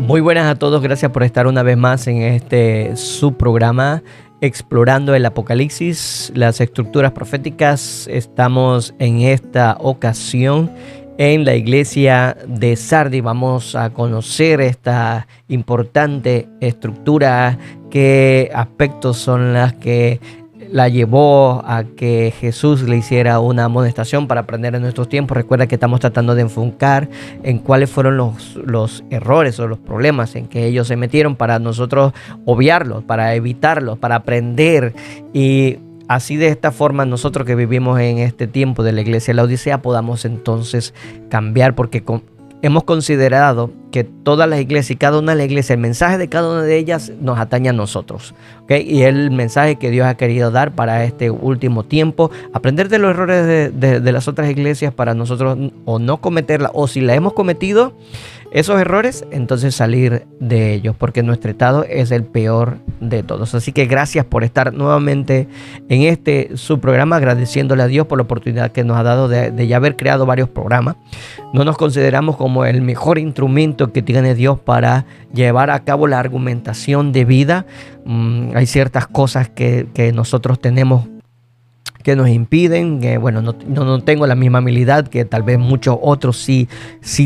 Muy buenas a todos, gracias por estar una vez más en este subprograma Explorando el Apocalipsis, las estructuras proféticas. Estamos en esta ocasión en la iglesia de Sardis. Vamos a conocer esta importante estructura, qué aspectos son las que la llevó a que Jesús le hiciera una amonestación para aprender en nuestros tiempos. Recuerda que estamos tratando de enfocar en cuáles fueron los errores o los problemas en que ellos se metieron para nosotros obviarlos, para evitarlos, para aprender. Y así, de esta forma, nosotros que vivimos en este tiempo de la iglesia de la Odisea podamos entonces cambiar, porque hemos considerado que todas las iglesias y cada una de las iglesias, el mensaje de cada una de ellas nos atañe a nosotros, ¿okay? Y el mensaje que Dios ha querido dar para este último tiempo, aprender de los errores de las otras iglesias para nosotros o no cometerla, o si la hemos cometido, esos errores, entonces salir de ellos, porque nuestro estado es el peor de todos. Así que gracias por estar nuevamente en este subprograma, agradeciéndole a Dios por la oportunidad que nos ha dado de ya haber creado varios programas. No nos consideramos como el mejor instrumento que tiene Dios para llevar a cabo la argumentación de vida. Hay ciertas cosas que nosotros tenemos que nos impiden, que bueno, no tengo la misma habilidad que tal vez muchos otros sí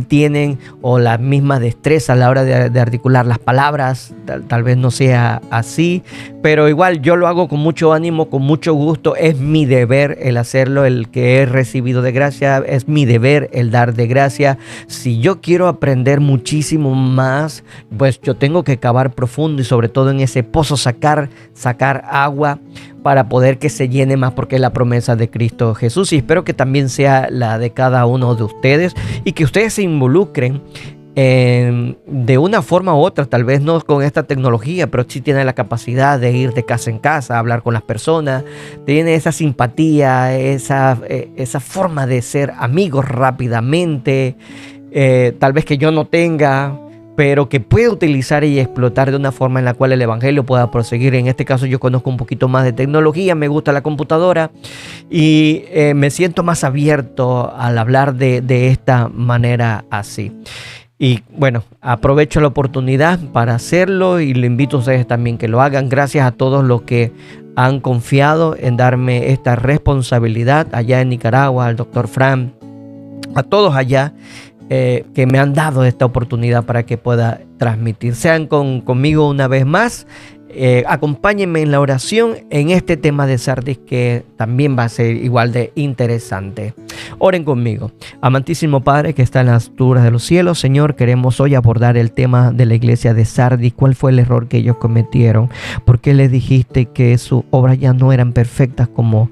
tienen, o la misma destreza a la hora de articular las palabras, tal vez no sea así, pero igual yo lo hago con mucho ánimo, con mucho gusto. Es mi deber el hacerlo, el que he recibido de gracia, es mi deber el dar de gracia. Si yo quiero aprender muchísimo más, pues yo tengo que cavar profundo y sobre todo en ese pozo sacar agua para poder que se llene más, porque es la promesa de Cristo Jesús, y espero que también sea la de cada uno de ustedes y que ustedes se involucren de una forma u otra, tal vez no con esta tecnología, pero sí tienen la capacidad de ir de casa en casa, hablar con las personas, tiene esa simpatía, esa forma de ser amigos rápidamente, tal vez que yo no tenga, pero que puede utilizar y explotar de una forma en la cual el evangelio pueda proseguir. En este caso yo conozco un poquito más de tecnología, me gusta la computadora y me siento más abierto al hablar de esta manera así. Y bueno, aprovecho la oportunidad para hacerlo y le invito a ustedes también que lo hagan. Gracias a todos los que han confiado en darme esta responsabilidad allá en Nicaragua, al doctor Fran, a todos allá que me han dado esta oportunidad para que pueda transmitir. Sean conmigo una vez más. Acompáñenme en la oración en este tema de Sardis, que también va a ser igual de interesante. Oren conmigo. Amantísimo Padre que está en las alturas de los cielos, Señor, queremos hoy abordar el tema de la iglesia de Sardis. ¿Cuál fue el error que ellos cometieron? ¿Por qué les dijiste que sus obras ya no eran perfectas como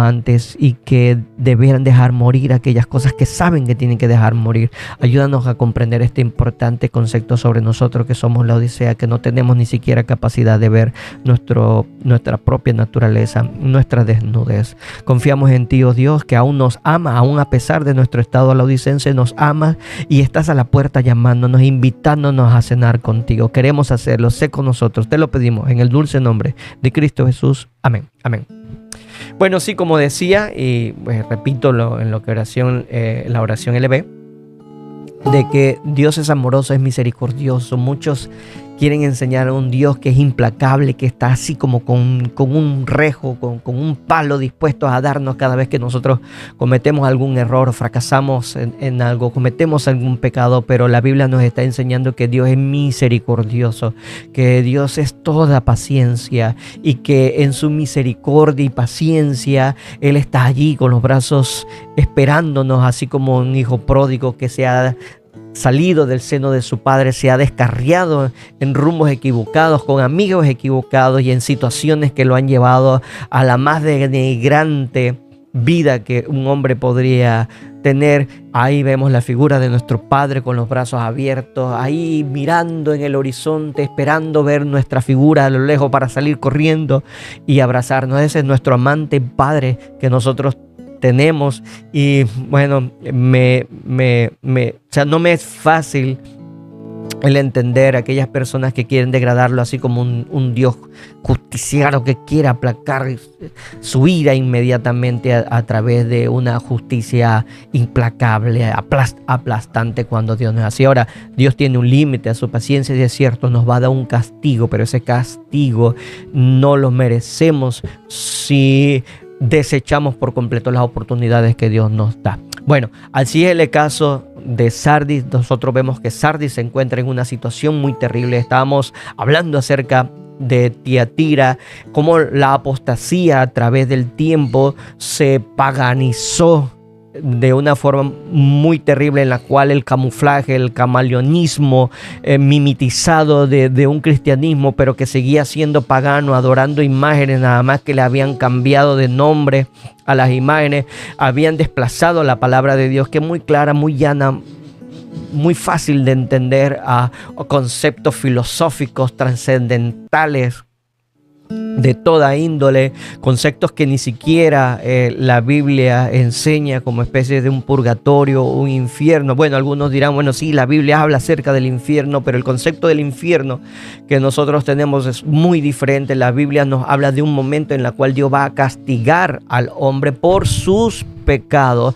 antes y que debieran dejar morir aquellas cosas que saben que tienen que dejar morir? Ayúdanos a comprender este importante concepto sobre nosotros que somos la Odisea, que no tenemos ni siquiera capacidad de ver nuestra propia naturaleza, nuestra desnudez. Confiamos en ti, oh Dios, que aún nos ama, aún a pesar de nuestro estado laodicense, nos amas y estás a la puerta llamándonos, invitándonos a cenar contigo. Queremos hacerlo, sé con nosotros, te lo pedimos en el dulce nombre de Cristo Jesús. Amén, amén. Bueno, sí, como decía, y pues, repito en lo que la oración LB, de que Dios es amoroso, es misericordioso. Muchos quieren enseñar a un Dios que es implacable, que está así como con un rejo, con un palo dispuesto a darnos cada vez que nosotros cometemos algún error, fracasamos en algo, cometemos algún pecado. Pero la Biblia nos está enseñando que Dios es misericordioso, que Dios es toda paciencia y que en su misericordia y paciencia Él está allí con los brazos esperándonos, así como un hijo pródigo que se ha salido del seno de su padre, se ha descarriado en rumbos equivocados, con amigos equivocados y en situaciones que lo han llevado a la más denigrante vida que un hombre podría tener. Ahí vemos la figura de nuestro Padre con los brazos abiertos, ahí mirando en el horizonte, esperando ver nuestra figura a lo lejos para salir corriendo y abrazarnos. Ese es nuestro amante Padre que nosotros tenemos. Y bueno, o sea, no me es fácil el entender aquellas personas que quieren degradarlo así como un Dios justiciero que quiere aplacar su ira inmediatamente a través de una justicia implacable, aplastante, cuando Dios no es así. Ahora, Dios tiene un límite a su paciencia y es cierto, nos va a dar un castigo, pero ese castigo no lo merecemos si desechamos por completo las oportunidades que Dios nos da. Bueno, así es el caso de Sardis. Nosotros vemos que Sardis se encuentra en una situación muy terrible. Estábamos hablando acerca de Tiatira, cómo la apostasía a través del tiempo se paganizó de una forma muy terrible, en la cual el camuflaje, el camaleonismo mimetizado de un cristianismo, pero que seguía siendo pagano, adorando imágenes, nada más que le habían cambiado de nombre a las imágenes, habían desplazado la palabra de Dios, que es muy clara, muy llana, muy fácil de entender, a conceptos filosóficos trascendentales de toda índole, conceptos que ni siquiera la Biblia enseña, como especie de un purgatorio, un infierno. Bueno, algunos dirán, bueno, sí, la Biblia habla acerca del infierno, pero el concepto del infierno que nosotros tenemos es muy diferente. La Biblia nos habla de un momento en el cual Dios va a castigar al hombre por sus pecados,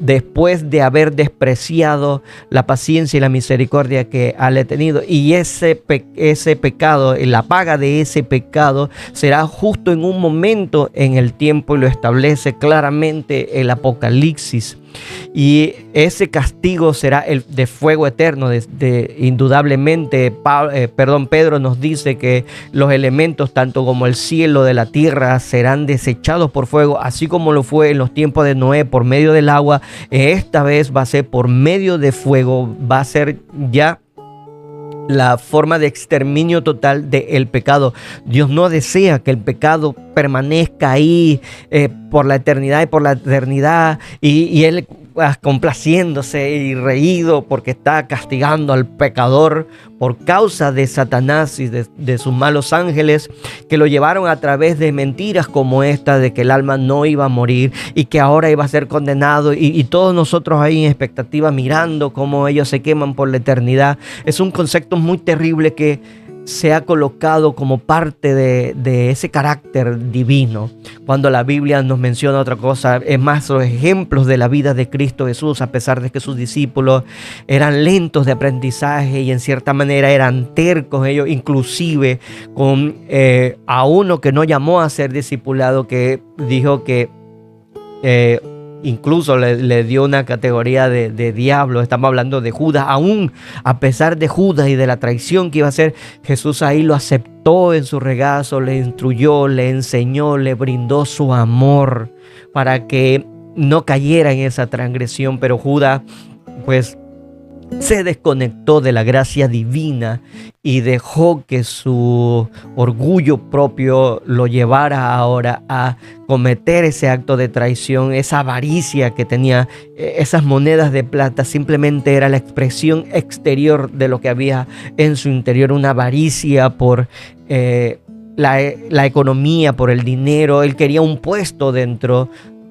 después de haber despreciado la paciencia y la misericordia que ha tenido. Y ese pecado, la paga de ese pecado, será justo en un momento en el tiempo, y lo establece claramente el Apocalipsis. Y ese castigo será el de fuego eterno. Indudablemente, Pedro nos dice que los elementos, tanto como el cielo de la tierra, serán desechados por fuego, así como lo fue en los tiempos de Noé por medio del agua. Esta vez va a ser por medio de fuego, va a ser ya la forma de exterminio total del pecado. Dios no desea que el pecado permanezca ahí por la eternidad y por la eternidad, y Él complaciéndose y reído porque está castigando al pecador por causa de Satanás y de sus malos ángeles, que lo llevaron a través de mentiras como esta de que el alma no iba a morir y que ahora iba a ser condenado, y todos nosotros ahí en expectativa mirando cómo ellos se queman por la eternidad. Es un concepto muy terrible que se ha colocado como parte de ese carácter divino, cuando la Biblia nos menciona otra cosa. Es más, los ejemplos de la vida de Cristo Jesús, a pesar de que sus discípulos eran lentos de aprendizaje y en cierta manera eran tercos, ellos inclusive con a uno que no llamó a ser discipulado, que dijo que incluso le dio una categoría de diablo. Estamos hablando de Judas. Aún a pesar de Judas y de la traición que iba a hacer, Jesús ahí lo aceptó en su regazo, le instruyó, le enseñó, le brindó su amor para que no cayera en esa transgresión. Pero Judas, pues, se desconectó de la gracia divina y dejó que su orgullo propio lo llevara ahora a cometer ese acto de traición. Esa avaricia que tenía, esas monedas de plata, simplemente era la expresión exterior de lo que había en su interior, una avaricia por la economía, por el dinero. Él quería un puesto dentro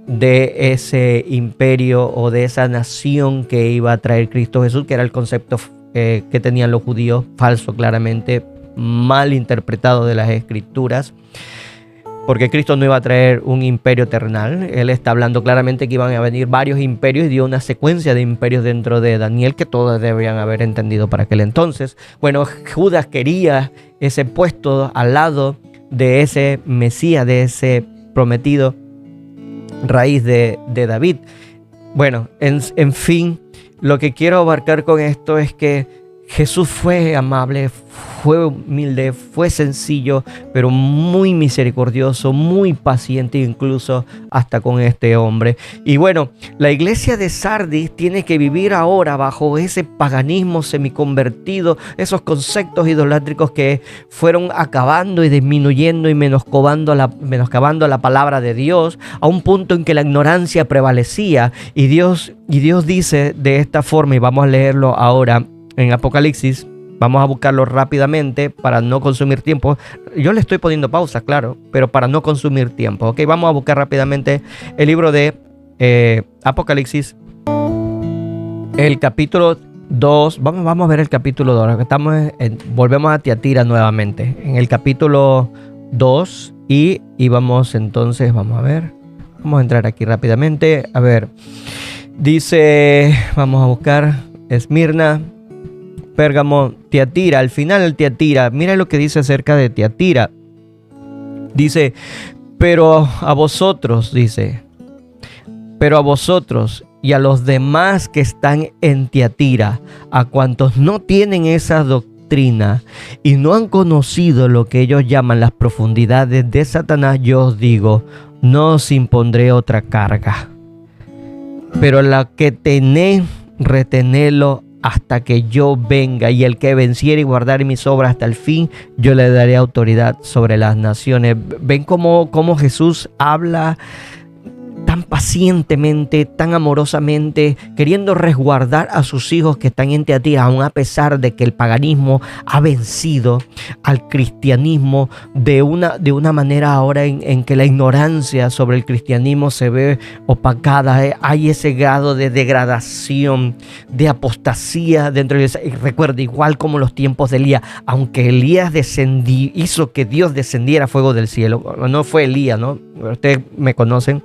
de ese imperio o de esa nación que iba a traer Cristo Jesús, que era el concepto que tenían los judíos, falso, claramente mal interpretado de las escrituras, porque Cristo no iba a traer un imperio terrenal. Él está hablando claramente que iban a venir varios imperios, y dio una secuencia de imperios dentro de Daniel que todos debían haber entendido para aquel entonces. Bueno, Judas quería ese puesto al lado de ese Mesías, de ese prometido raíz de David. Bueno, en fin, lo que quiero abarcar con esto es que Jesús fue amable, fue humilde, fue sencillo, pero muy misericordioso, muy paciente, incluso hasta con este hombre. Y bueno, la iglesia de Sardis tiene que vivir ahora bajo ese paganismo semiconvertido, esos conceptos idolátricos que fueron acabando y disminuyendo y menoscabando la palabra de Dios, a un punto en que la ignorancia prevalecía. Y Dios dice de esta forma, y vamos a leerlo ahora en Apocalipsis. Vamos a buscarlo rápidamente para no consumir tiempo. Yo le estoy poniendo pausa, claro, pero para no consumir tiempo. Ok, vamos a buscar rápidamente el libro de Apocalipsis, el capítulo 2, vamos a ver el capítulo 2. Volvemos a Tiatira nuevamente. En el capítulo 2 y vamos entonces, vamos a entrar aquí rápidamente. A ver, dice, vamos a buscar Esmirna, Pérgamo, Tiatira. Al final el Tiatira, mira lo que dice acerca de Tiatira. Dice, pero a vosotros y a los demás que están en Tiatira, a cuantos no tienen esa doctrina y no han conocido lo que ellos llaman las profundidades de Satanás, yo os digo, no os impondré otra carga. Pero la que tenéis, retenedlo hasta que yo venga, y el que venciere y guardare mis obras hasta el fin, yo le daré autoridad sobre las naciones. ¿Ven cómo Jesús habla tan pacientemente, tan amorosamente, queriendo resguardar a sus hijos que están en Tiatira, aun a pesar de que el paganismo ha vencido al cristianismo de una manera ahora en que la ignorancia sobre el cristianismo se ve opacada? Hay ese grado de degradación, de apostasía dentro de esa. Y recuerda, igual como los tiempos de Elías, aunque Elías hizo que Dios descendiera fuego del cielo, no fue Elías, ¿no? Ustedes me conocen.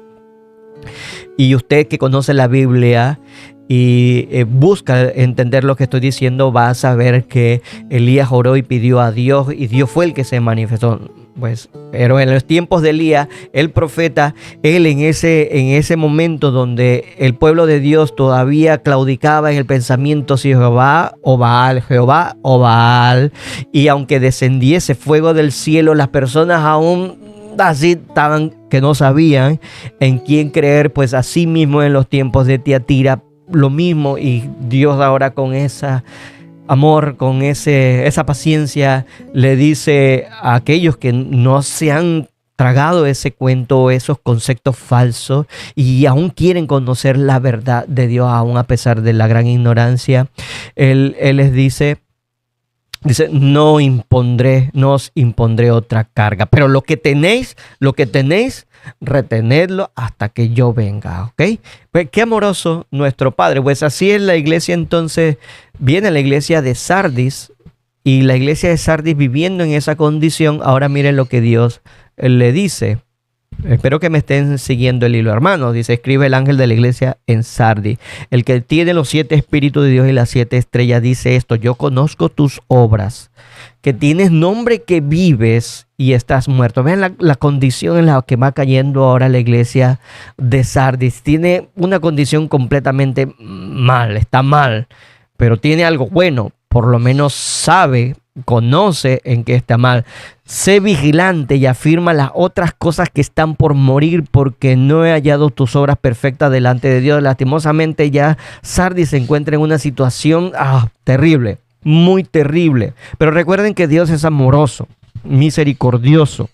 Y usted que conoce la Biblia y busca entender lo que estoy diciendo, va a saber que Elías oró y pidió a Dios y Dios fue el que se manifestó. Pues, pero en los tiempos de Elías, el profeta, él en ese momento donde el pueblo de Dios todavía claudicaba en el pensamiento si Jehová o Baal, Jehová o Baal, y aunque descendiese fuego del cielo, las personas aún así estaban que no sabían en quién creer. Pues así mismo en los tiempos de Tiatira lo mismo, y Dios ahora con ese amor, con esa paciencia le dice a aquellos que no se han tragado ese cuento, esos conceptos falsos, y aún quieren conocer la verdad de Dios aún a pesar de la gran ignorancia, él les dice, no os impondré otra carga, pero lo que tenéis, retenedlo hasta que yo venga, ¿ok? Pues qué amoroso nuestro Padre. Pues así es la iglesia. Entonces viene la iglesia de Sardis, y la iglesia de Sardis viviendo en esa condición. Ahora miren lo que Dios le dice. Espero que me estén siguiendo el hilo, hermanos. Dice, escribe el ángel de la iglesia en Sardis, el que tiene los 7 espíritus de Dios y las 7 estrellas, dice esto: yo conozco tus obras, que tienes nombre que vives y estás muerto. Vean la condición en la que va cayendo ahora la iglesia de Sardis. Tiene una condición completamente mal, está mal, pero tiene algo bueno. Por lo menos conoce en qué está mal. Sé vigilante y afirma las otras cosas que están por morir, porque no he hallado tus obras perfectas delante de Dios. Lastimosamente ya Sardis se encuentra en una situación terrible, muy terrible. Pero recuerden que Dios es amoroso, misericordioso.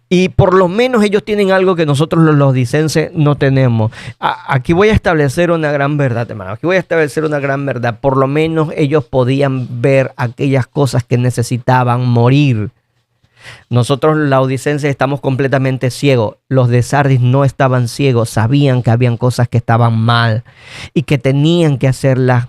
Y por lo menos ellos tienen algo que nosotros los laodicenses no tenemos. Aquí voy a establecer una gran verdad, hermano. Aquí voy a establecer una gran verdad. Por lo menos ellos podían ver aquellas cosas que necesitaban morir. Nosotros los laodicenses estamos completamente ciegos. Los de Sardis no estaban ciegos. Sabían que habían cosas que estaban mal y que tenían que hacerlas,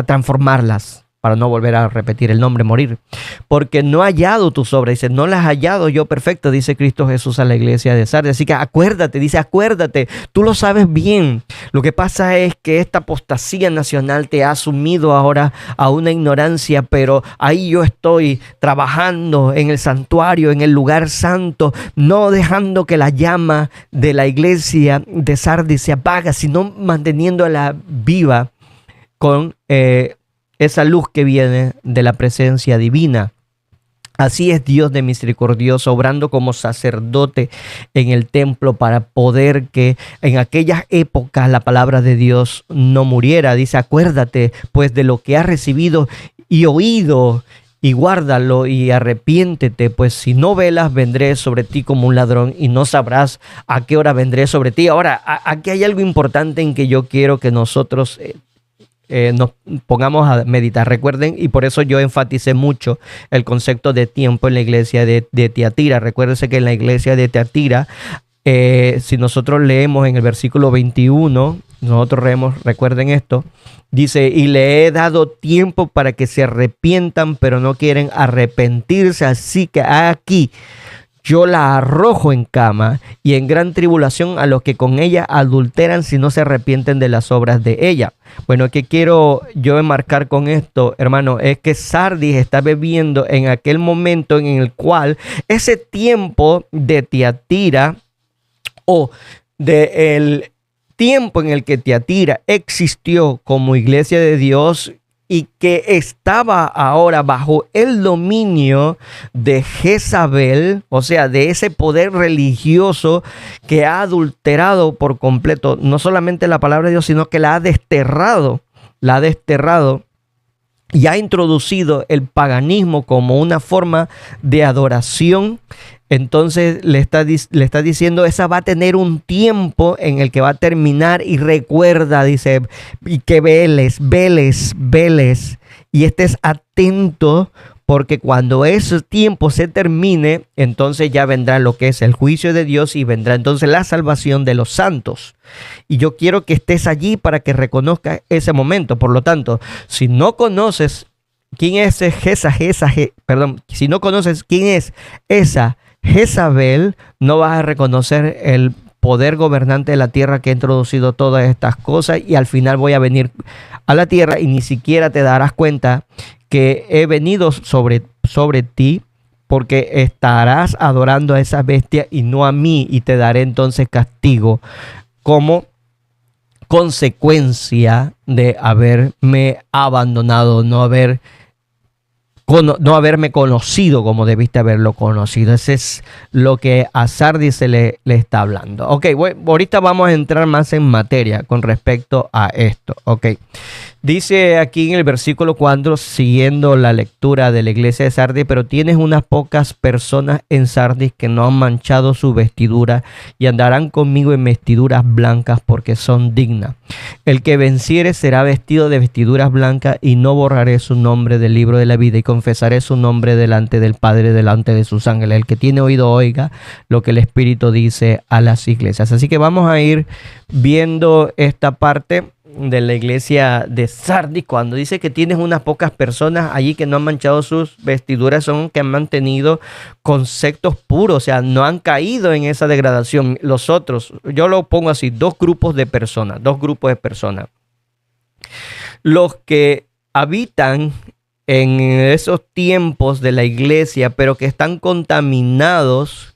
transformarlas. Para no volver a repetir el nombre, morir. Porque no he hallado tus obras. Dice, no las he hallado yo perfecto, dice Cristo Jesús a la iglesia de Sardis. Así que acuérdate, tú lo sabes bien. Lo que pasa es que esta apostasía nacional te ha sumido ahora a una ignorancia, pero ahí yo estoy trabajando en el santuario, en el lugar santo, no dejando que la llama de la iglesia de Sardis se apague, sino manteniéndola viva con esa luz que viene de la presencia divina. Así es Dios de misericordioso, obrando como sacerdote en el templo para poder que en aquellas épocas la palabra de Dios no muriera. Dice, acuérdate pues de lo que has recibido y oído, y guárdalo y arrepiéntete, pues si no velas, vendré sobre ti como un ladrón y no sabrás a qué hora vendré sobre ti. Ahora, aquí hay algo importante en que yo quiero que nosotros nos pongamos a meditar. Recuerden, y por eso yo enfaticé mucho el concepto de tiempo en la iglesia de Tiatira. Recuérdense que en la iglesia de Tiatira, si nosotros leemos en el versículo 21 nosotros leemos, recuerden esto, dice, y le he dado tiempo para que se arrepientan, pero no quieren arrepentirse, así que aquí yo la arrojo en cama y en gran tribulación a los que con ella adulteran si no se arrepienten de las obras de ella. Bueno, ¿qué quiero yo enmarcar con esto, hermano? Es que Sardis está viviendo en aquel momento en el cual ese tiempo de Tiatira o del tiempo en el que Tiatira existió como iglesia de Dios y que estaba ahora bajo el dominio de Jezabel, o sea, de ese poder religioso que ha adulterado por completo, no solamente la palabra de Dios, sino que la ha desterrado y ha introducido el paganismo como una forma de adoración. Entonces le está diciendo, esa va a tener un tiempo en el que va a terminar, y recuerda, dice, y que veles, y estés atento, porque cuando ese tiempo se termine, entonces ya vendrá lo que es el juicio de Dios y vendrá entonces la salvación de los santos. Y yo quiero que estés allí para que reconozcas ese momento. Por lo tanto, si no conoces quién es si no conoces quién es esa Jezabel, no vas a reconocer el poder gobernante de la tierra que ha introducido todas estas cosas, y al final voy a venir a la tierra y ni siquiera te darás cuenta que he venido sobre ti, porque estarás adorando a esa bestia y no a mí, y te daré entonces castigo como consecuencia de haberme abandonado, no haberme conocido como debiste haberlo conocido. Ese es lo que a Sardis le está hablando. Ok, ahorita vamos a entrar más en materia con respecto a esto. Ok, dice aquí en el versículo 4, siguiendo la lectura de la iglesia de Sardis, pero tienes unas pocas personas en Sardis que no han manchado su vestidura y andarán conmigo en vestiduras blancas porque son dignas. El que venciere será vestido de vestiduras blancas, y no borraré su nombre del libro de la vida, y confesaré su nombre delante del Padre, delante de sus ángeles. El que tiene oído oiga lo que el Espíritu dice a las iglesias. Así que vamos a ir viendo esta parte de la iglesia de Sardis, cuando dice que tienes unas pocas personas allí que no han manchado sus vestiduras, son que han mantenido conceptos puros, o sea, no han caído en esa degradación. Los otros, yo lo pongo así, dos grupos de personas. Los que habitan en esos tiempos de la iglesia, pero que están contaminados,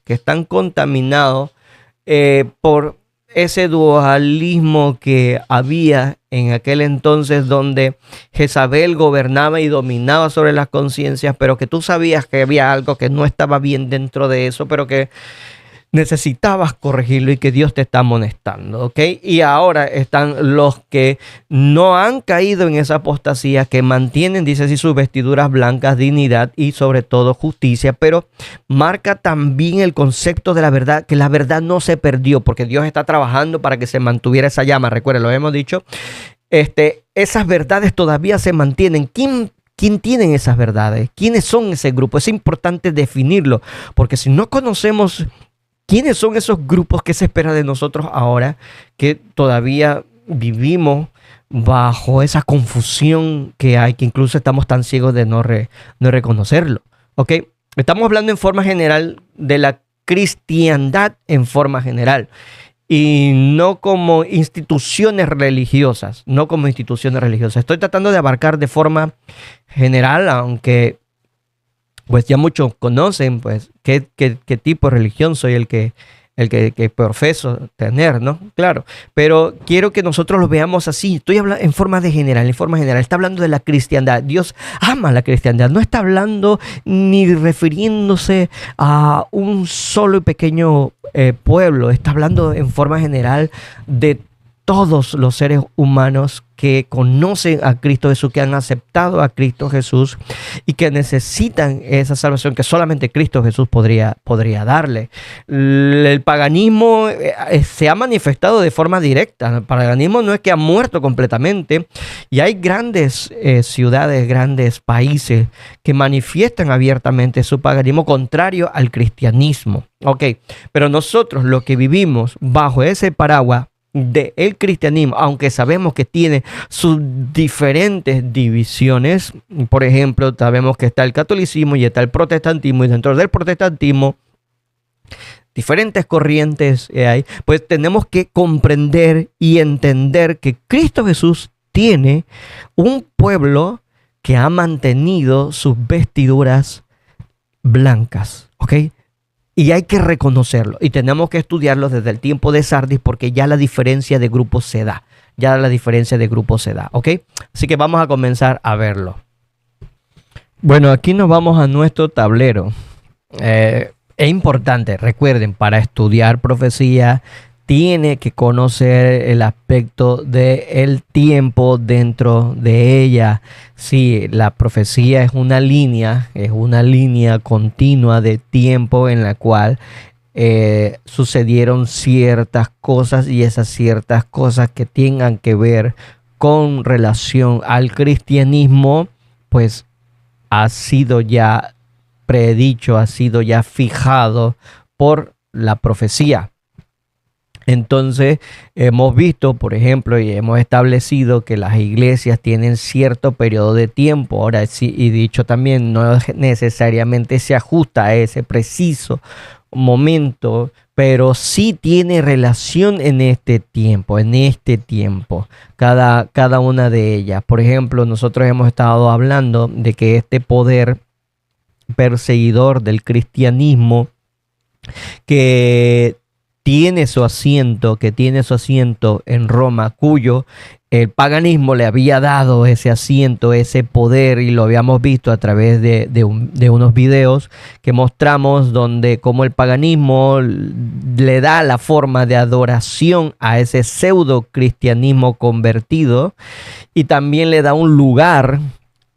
por ese dualismo que había en aquel entonces, donde Jezabel gobernaba y dominaba sobre las conciencias, pero que tú sabías que había algo que no estaba bien dentro de eso, pero que necesitabas corregirlo y que Dios te está amonestando, ¿ok? Y ahora están los que no han caído en esa apostasía, que mantienen, dice así, sus vestiduras blancas, dignidad y sobre todo justicia, pero marca también el concepto de la verdad, que la verdad no se perdió, porque Dios está trabajando para que se mantuviera esa llama. Recuerden, lo hemos dicho, esas verdades todavía se mantienen. ¿Quién tiene esas verdades? ¿Quiénes son ese grupo? Es importante definirlo, porque si no conocemos ¿quiénes son esos grupos que se espera de nosotros ahora, que todavía vivimos bajo esa confusión que hay, que incluso estamos tan ciegos de no reconocerlo? ¿Ok? Estamos hablando en forma general de la cristiandad en forma general, y no como instituciones religiosas, Estoy tratando de abarcar de forma general, aunque pues ya muchos conocen pues qué tipo de religión soy el que profeso tener, ¿no? Claro, pero quiero que nosotros lo veamos así. Estoy hablando en forma general. Está hablando de la cristiandad. Dios ama la cristiandad. No está hablando ni refiriéndose a un solo y pequeño pueblo. Está hablando en forma general de todos los seres humanos que conocen a Cristo Jesús, que han aceptado a Cristo Jesús y que necesitan esa salvación que solamente Cristo Jesús podría darle. El paganismo se ha manifestado de forma directa. El paganismo no es que ha muerto completamente, y hay grandes ciudades, grandes países que manifiestan abiertamente su paganismo contrario al cristianismo. Ok, pero nosotros, los que vivimos bajo ese paraguas, del cristianismo, aunque sabemos que tiene sus diferentes divisiones. Por ejemplo, sabemos que está el catolicismo y está el protestantismo, y dentro del protestantismo diferentes corrientes hay, pues tenemos que comprender y entender que Cristo Jesús tiene un pueblo que ha mantenido sus vestiduras blancas, ¿ok? Y hay que reconocerlo y tenemos que estudiarlo desde el tiempo de Sardis, porque ya la diferencia de grupos se da, ¿ok? Así que vamos a comenzar a verlo. Bueno, aquí nos vamos a nuestro tablero. Es importante, recuerden, para estudiar profecía, tiene que conocer el aspecto del tiempo dentro de ella. Sí, la profecía es una línea continua de tiempo en la cual sucedieron ciertas cosas, y esas ciertas cosas que tengan que ver con relación al cristianismo, pues ha sido ya predicho, ha sido ya fijado por la profecía. Entonces hemos visto, por ejemplo, y hemos establecido que las iglesias tienen cierto periodo de tiempo. Ahora sí, y dicho también, no necesariamente se ajusta a ese preciso momento, pero sí tiene relación en este tiempo, cada una de ellas. Por ejemplo, nosotros hemos estado hablando de que este poder perseguidor del cristianismo, que tiene su asiento en Roma, cuyo el paganismo le había dado ese asiento, ese poder, y lo habíamos visto a través de unos videos que mostramos, donde como el paganismo le da la forma de adoración a ese pseudo cristianismo convertido, y también le da un lugar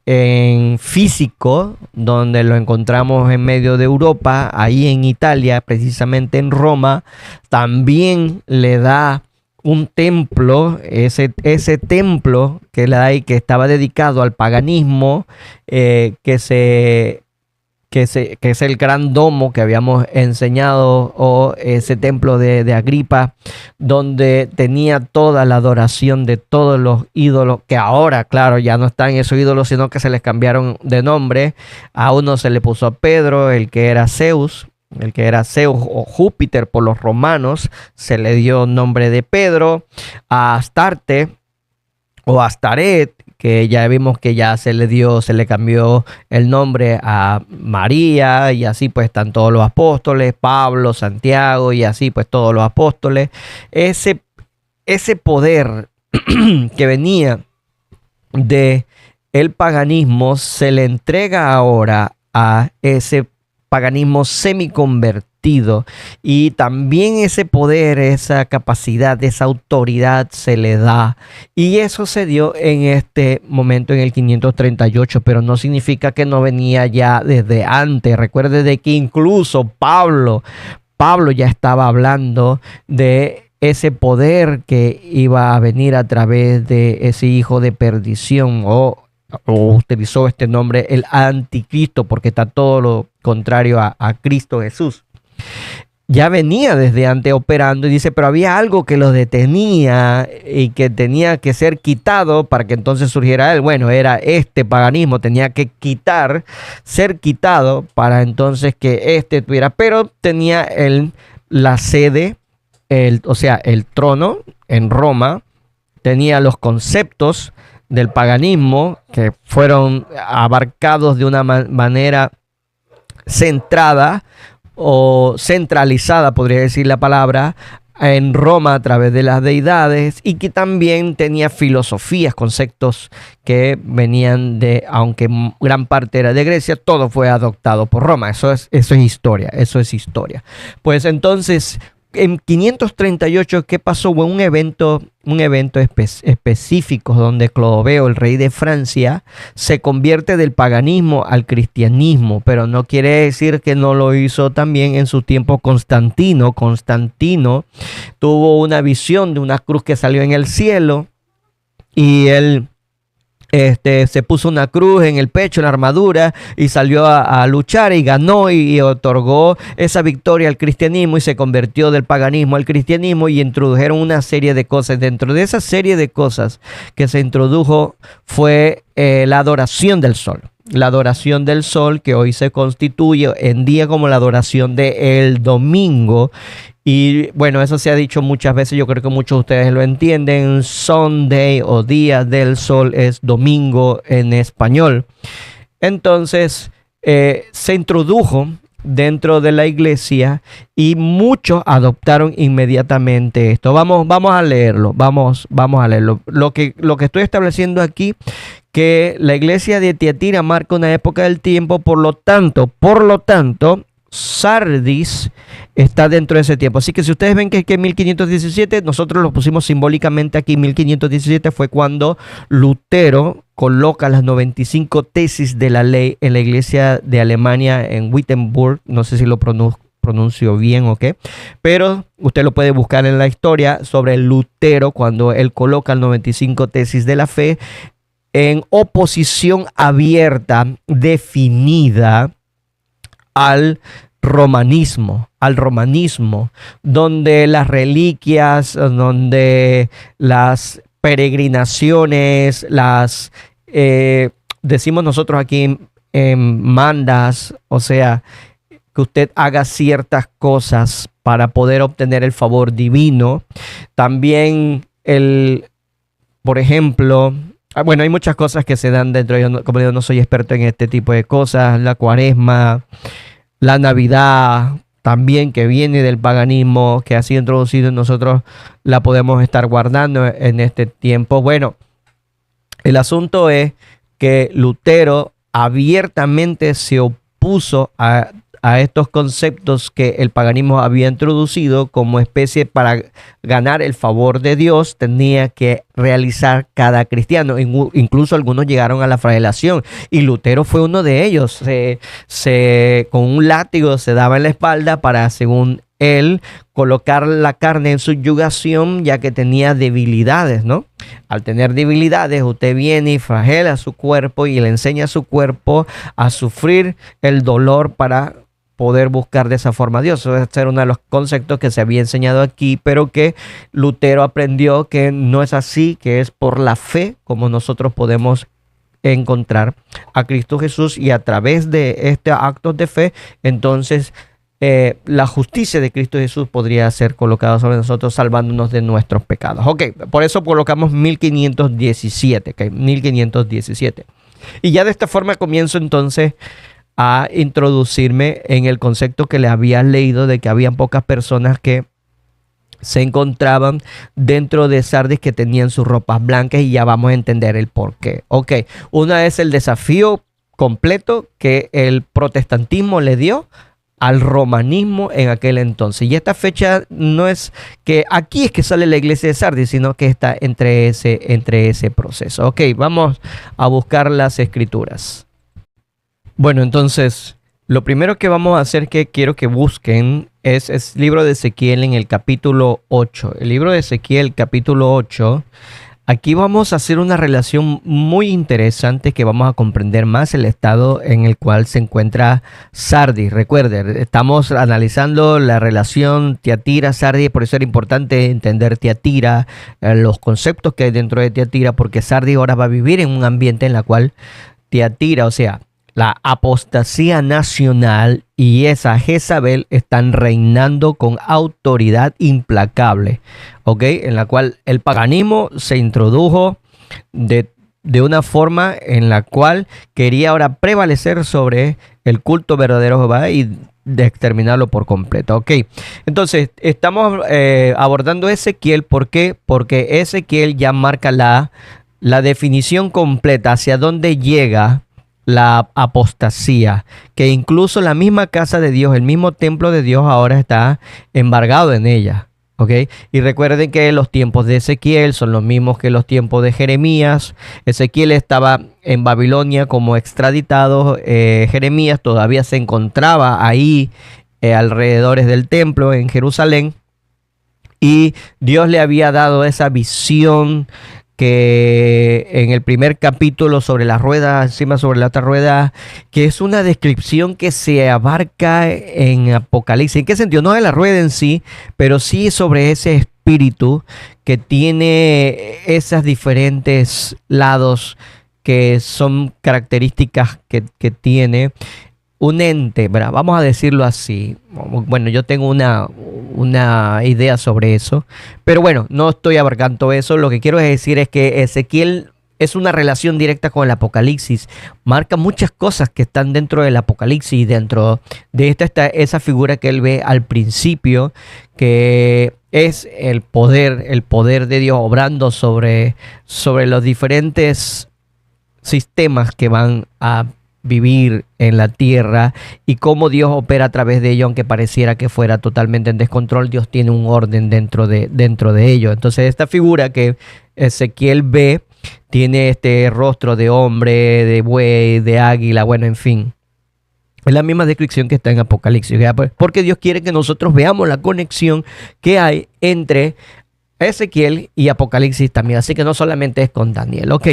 en físico, donde lo encontramos en medio de Europa, ahí en Italia, precisamente en Roma. También le da un templo, ese templo que le da ahí, que estaba dedicado al paganismo, que es el gran domo que habíamos enseñado, o ese templo de Agripa, donde tenía toda la adoración de todos los ídolos, que ahora, claro, ya no están esos ídolos, sino que se les cambiaron de nombre. A uno se le puso a Pedro, el que era Zeus o Júpiter por los romanos, se le dio nombre de Pedro. A Astarte o Astaret, que ya vimos que ya se le cambió el nombre a María, y así pues están todos los apóstoles, Pablo, Santiago, y así pues todos los apóstoles. Ese poder que venía de el paganismo se le entrega ahora a ese paganismo semiconvertido, y también ese poder, esa capacidad, esa autoridad se le da, y eso se dio en este momento, en el 538, pero no significa que no venía ya desde antes. Recuerde de que incluso Pablo ya estaba hablando de ese poder que iba a venir a través de ese hijo de perdición, o utilizó este nombre, el anticristo, porque está todo lo contrario a Cristo Jesús. Ya venía desde antes operando, y dice, pero había algo que lo detenía y que tenía que ser quitado para que entonces surgiera él. Bueno, era este paganismo, tenía que ser quitado para entonces que tuviera, pero tenía la sede, o sea, el trono en Roma, tenía los conceptos del paganismo que fueron abarcados de una manera centrada o centralizada, podría decir la palabra, en Roma a través de las deidades, y que también tenía filosofías, conceptos que venían aunque gran parte era de Grecia, todo fue adoptado por Roma. Eso es historia. Pues entonces, en 538, ¿qué pasó? Hubo un evento específico donde Clodoveo, el rey de Francia, se convierte del paganismo al cristianismo, pero no quiere decir que no lo hizo también en su tiempo Constantino. Constantino tuvo una visión de una cruz que salió en el cielo, y él se puso una cruz en el pecho, en la armadura, y salió a luchar y ganó y otorgó esa victoria al cristianismo y se convirtió del paganismo al cristianismo y introdujeron una serie de cosas. Dentro de esa serie de cosas que se introdujo fue la adoración del sol. La adoración del sol, que hoy se constituye en día como la adoración del domingo. Y bueno, eso se ha dicho muchas veces, yo creo que muchos de ustedes lo entienden. Sunday o Día del Sol es domingo en español. Entonces, se introdujo dentro de la iglesia y muchos adoptaron inmediatamente esto. Vamos a leerlo, vamos a leerlo. Lo que estoy estableciendo aquí, que la iglesia de Tiatira marca una época del tiempo, por lo tanto, Sardis está dentro de ese tiempo. Así que si ustedes ven que 1517, nosotros lo pusimos simbólicamente aquí. 1517 fue cuando Lutero coloca las 95 tesis de la ley en la iglesia de Alemania en Wittenberg. No sé si lo pronuncio bien o qué, pero usted lo puede buscar en la historia sobre Lutero cuando él coloca las 95 tesis de la fe en oposición abierta, definida al romanismo, donde las reliquias, donde las peregrinaciones, decimos nosotros aquí en mandas, o sea, que usted haga ciertas cosas para poder obtener el favor divino. También por ejemplo, bueno, hay muchas cosas que se dan dentro. Como yo no soy experto en este tipo de cosas, la cuaresma, la Navidad, también que viene del paganismo, que ha sido introducido en nosotros, la podemos estar guardando en este tiempo. Bueno, el asunto es que Lutero abiertamente se opuso a estos conceptos que el paganismo había introducido como especie para ganar el favor de Dios, tenía que realizar cada cristiano. Incluso algunos llegaron a la flagelación y Lutero fue uno de ellos. Con un látigo se daba en la espalda para, según él, colocar la carne en subyugación, ya que tenía debilidades, ¿no? Al tener debilidades, usted viene y flagela su cuerpo y le enseña a su cuerpo a sufrir el dolor para poder buscar de esa forma a Dios. Eso es uno de los conceptos que se había enseñado aquí, pero que Lutero aprendió que no es así, que es por la fe como nosotros podemos encontrar a Cristo Jesús, y a través de este acto de fe, entonces la justicia de Cristo Jesús podría ser colocada sobre nosotros, salvándonos de nuestros pecados. Ok, por eso colocamos 1517, okay, 1517. Y ya de esta forma comienzo entonces a introducirme en el concepto que le había leído de que habían pocas personas que se encontraban dentro de Sardis que tenían sus ropas blancas, y ya vamos a entender el por qué. Ok, una es el desafío completo que el protestantismo le dio al romanismo en aquel entonces. Y esta fecha no es que aquí es que sale la iglesia de Sardis, sino que está entre ese proceso. Ok, vamos a buscar las escrituras. Bueno, entonces, lo primero que vamos a hacer, que quiero que busquen, es el libro de Ezequiel en el capítulo 8. El libro de Ezequiel, capítulo 8. Aquí vamos a hacer una relación muy interesante que vamos a comprender más el estado en el cual se encuentra Sardis. Recuerden, estamos analizando la relación Tiatira-Sardis, por eso era importante entender Tiatira, los conceptos que hay dentro de Tiatira, porque Sardis ahora va a vivir en un ambiente en la cual Tiatira, o sea, la apostasía nacional y esa Jezabel están reinando con autoridad implacable, ¿ok? En la cual el paganismo se introdujo de una forma en la cual quería ahora prevalecer sobre el culto verdadero de Jehová y de exterminarlo por completo, ¿ok? Entonces, estamos abordando Ezequiel. ¿Por qué? Porque Ezequiel ya marca la definición completa hacia dónde llega la apostasía, que incluso la misma casa de Dios, el mismo templo de Dios ahora está embargado en ella, ¿ok? Y recuerden que los tiempos de Ezequiel son los mismos que los tiempos de Jeremías. Ezequiel estaba en Babilonia como extraditado, Jeremías todavía se encontraba ahí alrededores del templo en Jerusalén, y Dios le había dado esa visión que en el primer capítulo sobre la rueda, encima sobre la otra rueda, que es una descripción que se abarca en Apocalipsis. ¿En qué sentido? No de la rueda en sí, pero sí sobre ese espíritu que tiene esos diferentes lados que son características que tiene un ente, ¿verdad? Vamos a decirlo así. Bueno, yo tengo una idea sobre eso, pero bueno, no estoy abarcando eso. Lo que quiero decir es que Ezequiel es una relación directa con el Apocalipsis. Marca muchas cosas que están dentro del Apocalipsis y dentro de esta está esa figura que él ve al principio, que es el poder de Dios obrando sobre los diferentes sistemas que van a vivir en la tierra y cómo Dios opera a través de ello, aunque pareciera que fuera totalmente en descontrol. Dios tiene un orden dentro de ello. Entonces esta figura que Ezequiel ve tiene este rostro de hombre, de buey, de águila, bueno, en fin. Es la misma descripción que está en Apocalipsis, porque Dios quiere que nosotros veamos la conexión que hay entre Ezequiel y Apocalipsis también, así que no solamente es con Daniel. Ok,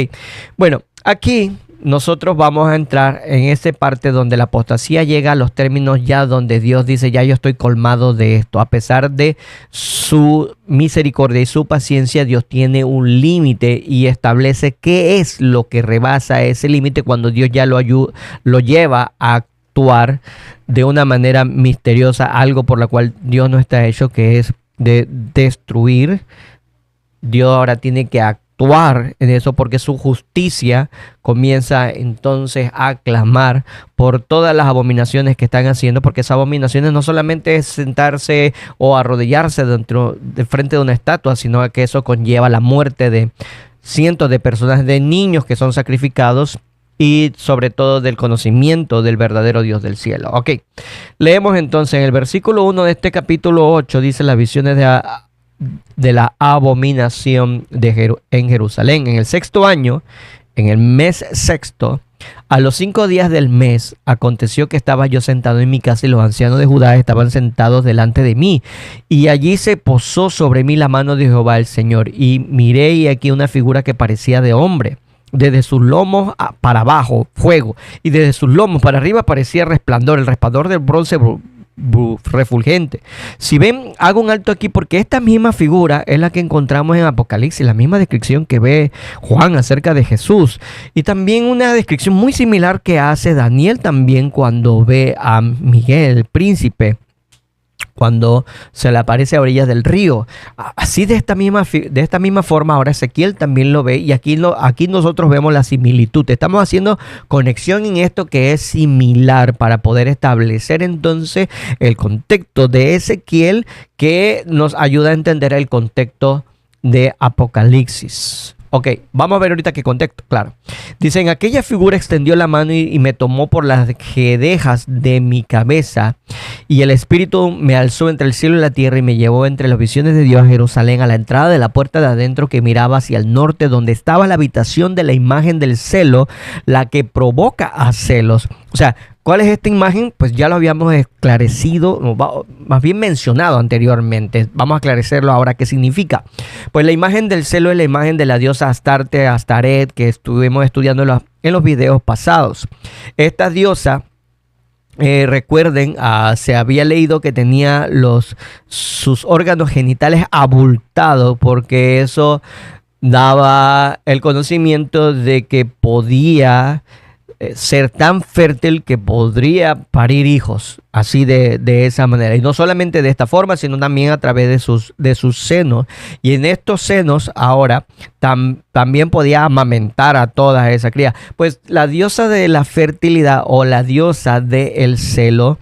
bueno, aquí nosotros vamos a entrar en esa parte donde la apostasía llega a los términos ya donde Dios dice, ya yo estoy colmado de esto. A pesar de su misericordia y su paciencia, Dios tiene un límite y establece qué es lo que rebasa ese límite cuando Dios ya lo lleva a actuar de una manera misteriosa, algo por la cual Dios no está hecho, que es de destruir. Dios ahora tiene que actuar en eso porque su justicia comienza entonces a clamar por todas las abominaciones que están haciendo, porque esas abominaciones no solamente es sentarse o arrodillarse de frente de una estatua, sino que eso conlleva la muerte de cientos de personas, de niños que son sacrificados, y sobre todo del conocimiento del verdadero Dios del cielo. Ok, leemos entonces en el versículo 1 de este capítulo 8, dice las visiones de la abominación en Jerusalén. En el sexto año, en el mes sexto, a los 5 días del mes, aconteció que estaba yo sentado en mi casa y los ancianos de Judá estaban sentados delante de mí. Y allí se posó sobre mí la mano de Jehová el Señor. Y miré y aquí una figura que parecía de hombre. Desde sus lomos para abajo, fuego. Y desde sus lomos para arriba parecía resplandor, el resplandor del bronce refulgente. Si ven, hago un alto aquí porque esta misma figura es la que encontramos en Apocalipsis, la misma descripción que ve Juan acerca de Jesús, y también una descripción muy similar que hace Daniel también cuando ve a Miguel, el príncipe, cuando se le aparece a orillas del río. Así de esta misma forma ahora Ezequiel también lo ve, y aquí nosotros vemos la similitud. Estamos haciendo conexión en esto que es similar para poder establecer entonces el contexto de Ezequiel, que nos ayuda a entender el contexto de Apocalipsis. Ok, vamos a ver ahorita qué contexto, claro. Dicen, aquella figura extendió la mano y me tomó por las guedejas de mi cabeza, y el Espíritu me alzó entre el cielo y la tierra y me llevó entre las visiones de Dios a Jerusalén, a la entrada de la puerta de adentro que miraba hacia el norte, donde estaba la habitación de la imagen del celo, la que provoca a celos. O sea, ¿cuál es esta imagen? Pues ya lo habíamos esclarecido, más bien mencionado anteriormente. Vamos a aclarecerlo ahora. ¿Qué significa? Pues la imagen del celo es la imagen de la diosa Astarte, Astaret, que estuvimos estudiando en los videos pasados. Esta diosa, recuerden, se había leído que tenía sus órganos genitales abultados, porque eso daba el conocimiento de que podía ser tan fértil que podría parir hijos, así de esa manera, y no solamente de esta forma, sino también a través de sus senos, y en estos senos ahora también podía amamantar a toda esa cría. Pues la diosa de la fertilidad o la diosa del celo,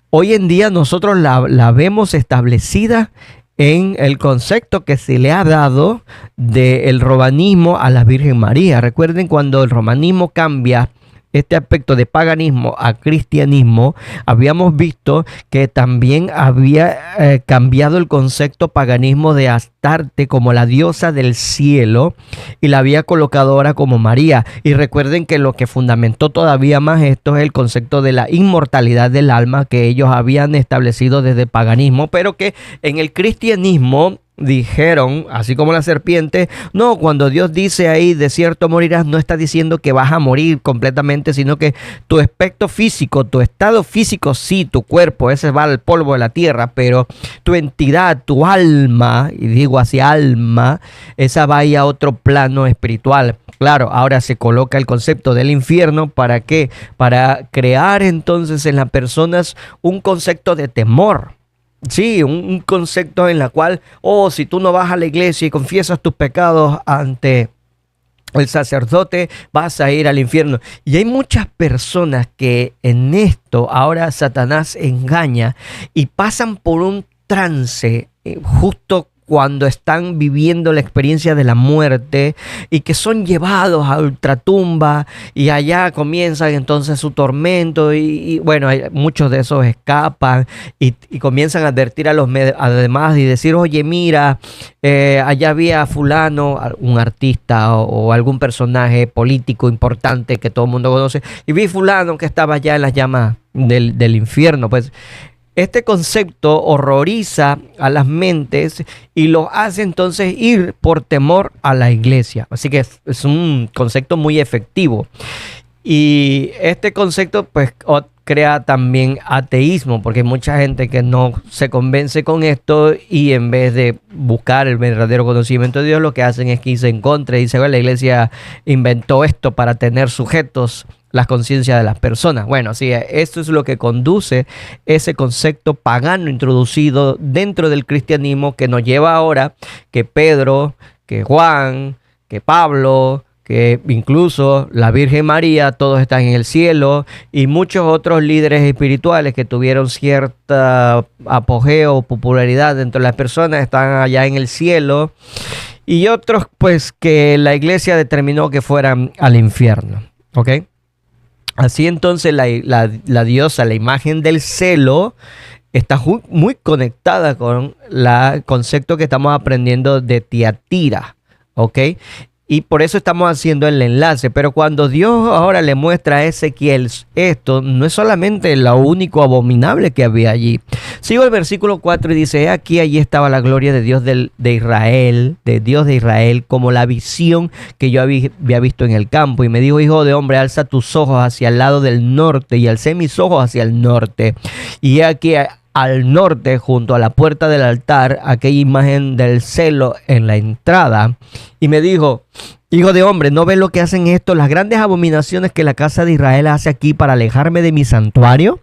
hoy en día nosotros la vemos establecida en el concepto que se le ha dado del romanismo a la Virgen María. Recuerden, cuando el romanismo cambia este aspecto de paganismo a cristianismo, habíamos visto que también había cambiado el concepto paganismo de Astarte como la diosa del cielo, y la había colocado ahora como María. Y recuerden que lo que fundamentó todavía más esto es el concepto de la inmortalidad del alma, que ellos habían establecido desde el paganismo, pero que en el cristianismo dijeron, así como la serpiente, no, cuando Dios dice ahí, de cierto morirás, no está diciendo que vas a morir completamente, sino que tu aspecto físico, tu estado físico, sí, tu cuerpo, ese va al polvo de la tierra, pero tu entidad, tu alma, y digo así, alma, esa va ahí a otro plano espiritual. Claro, ahora se coloca el concepto del infierno, ¿para qué? Para crear entonces en las personas un concepto de temor. Sí, un concepto en la cual, si tú no vas a la iglesia y confiesas tus pecados ante el sacerdote, vas a ir al infierno. Y hay muchas personas que en esto ahora Satanás engaña y pasan por un trance justo cuando están viviendo la experiencia de la muerte y que son llevados a ultratumba y allá comienzan entonces su tormento y bueno, muchos de esos escapan y comienzan a advertir a los demás y decir, oye, mira, allá había fulano, un artista o algún personaje político importante que todo el mundo conoce, y vi fulano que estaba allá en las llamas del infierno. Pues este concepto horroriza a las mentes y los hace entonces ir por temor a la iglesia. Así que es un concepto muy efectivo. Y este concepto pues crea también ateísmo, porque hay mucha gente que no se convence con esto y en vez de buscar el verdadero conocimiento de Dios, lo que hacen es que irse en contra y dicen, bueno, la iglesia inventó esto para tener sujetos las conciencias de las personas. Bueno, sí, esto es lo que conduce ese concepto pagano introducido dentro del cristianismo que nos lleva ahora que Pedro, que Juan, que Pablo, que incluso la Virgen María, todos están en el cielo, y muchos otros líderes espirituales que tuvieron cierta apogeo o popularidad dentro de las personas están allá en el cielo, y otros pues que la iglesia determinó que fueran al infierno. ¿Ok? Así entonces la diosa, la imagen del celo, está muy conectada con el concepto que estamos aprendiendo de Tiatira, ¿ok? Y por eso estamos haciendo el enlace. Pero cuando Dios ahora le muestra a Ezequiel esto, no es solamente lo único abominable que había allí. Sigo el versículo 4 y dice, aquí allí estaba la gloria de Dios de Israel, de Dios de Israel, como la visión que yo había visto en el campo. Y me dijo, hijo de hombre, alza tus ojos hacia el lado del norte. Y alcé mis ojos hacia el norte. Y aquí al norte, junto a la puerta del altar, aquella imagen del celo en la entrada. Y me dijo, hijo de hombre, ¿no ves lo que hacen esto? Las grandes abominaciones que la casa de Israel hace aquí para alejarme de mi santuario.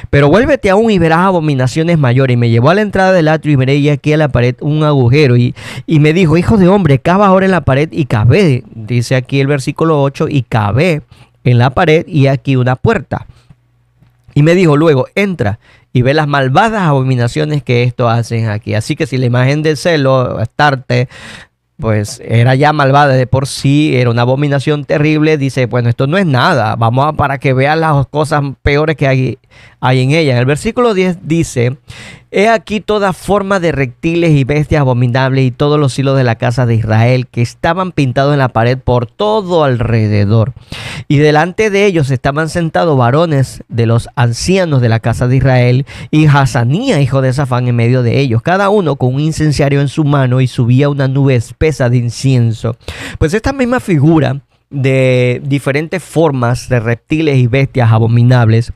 Pero vuélvete aún y verás abominaciones mayores. Y me llevó a la entrada del atrio y miré y aquí a la pared un agujero. Y me dijo, hijo de hombre, cava ahora en la pared y cavé. Dice aquí el versículo 8, y cavé en la pared y aquí una puerta. Y me dijo luego, entra y ve las malvadas abominaciones que esto hacen aquí. Así que si la imagen del celo, Astarte, pues era ya malvada de por sí, era una abominación terrible, dice, bueno, esto no es nada, vamos para que vean las cosas peores que hay en ella. En el versículo 10 dice, he aquí toda forma de reptiles y bestias abominables y todos los hilos de la casa de Israel que estaban pintados en la pared por todo alrededor. Y delante de ellos estaban sentados varones de los ancianos de la casa de Israel y Hazanía, hijo de Safán, en medio de ellos, cada uno con un incensario en su mano, y subía una nube espesa de incienso. Pues esta misma figura de diferentes formas de reptiles y bestias abominables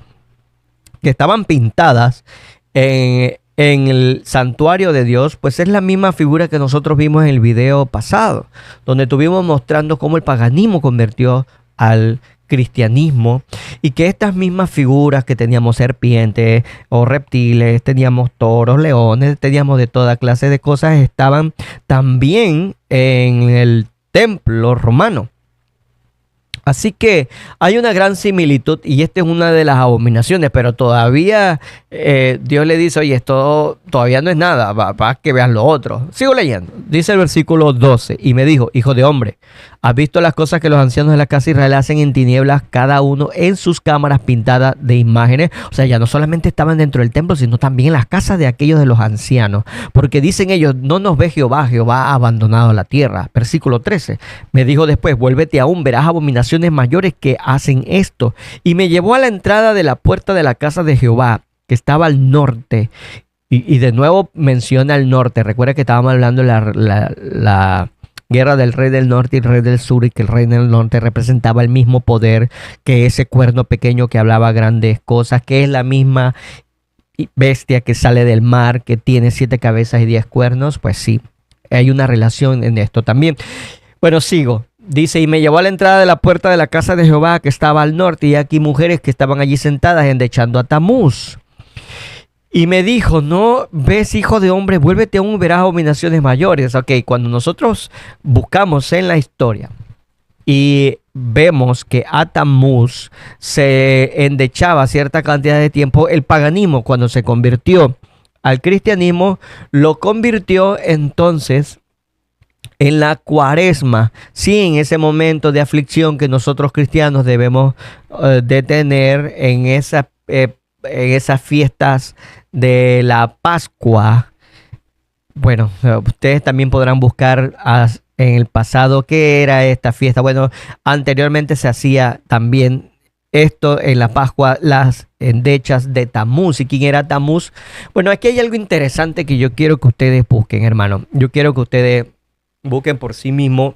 que estaban pintadas en el santuario de Dios, pues es la misma figura que nosotros vimos en el video pasado, donde estuvimos mostrando cómo el paganismo convirtió al cristianismo, y que estas mismas figuras que teníamos serpientes o reptiles, teníamos toros, leones, teníamos de toda clase de cosas, estaban también en el templo romano. Así que hay una gran similitud, y esta es una de las abominaciones, pero todavía Dios le dice, oye, esto todavía no es nada, para que vean lo otro. Sigo leyendo. Dice el versículo 12, y me dijo, hijo de hombre, ¿has visto las cosas que los ancianos de la casa de Israel hacen en tinieblas, cada uno en sus cámaras pintadas de imágenes? O sea, ya no solamente estaban dentro del templo, sino también en las casas de aquellos de los ancianos. Porque dicen ellos, no nos ve Jehová, Jehová ha abandonado la tierra. Versículo 13, me dijo después, vuélvete aún, verás abominaciones mayores que hacen esto. Y me llevó a la entrada de la puerta de la casa de Jehová, que estaba al norte, Y de nuevo menciona el norte. Recuerda que estábamos hablando de la guerra del rey del norte y el rey del sur, y que el rey del norte representaba el mismo poder que ese cuerno pequeño que hablaba grandes cosas, que es la misma bestia que sale del mar, que tiene 7 cabezas y 10 cuernos. Pues sí, hay una relación en esto también. Bueno, sigo. Dice, y me llevó a la entrada de la puerta de la casa de Jehová que estaba al norte, y aquí mujeres que estaban allí sentadas endechando a Tamuz. Y me dijo, no ves, hijo de hombre, vuélvete aún, verás abominaciones mayores. Ok, cuando nosotros buscamos en la historia y vemos que a Tamuz se endechaba cierta cantidad de tiempo, el paganismo, cuando se convirtió al cristianismo, lo convirtió entonces en la cuaresma. Sí, en ese momento de aflicción que nosotros cristianos debemos de tener en esas fiestas de la Pascua. Bueno, ustedes también podrán buscar en el pasado qué era esta fiesta. Bueno, anteriormente se hacía también esto en la Pascua, las endechas de Tamuz. ¿Y quién era Tamuz? Bueno, aquí hay algo interesante que yo quiero que ustedes busquen, hermano. Yo quiero que ustedes busquen por sí mismos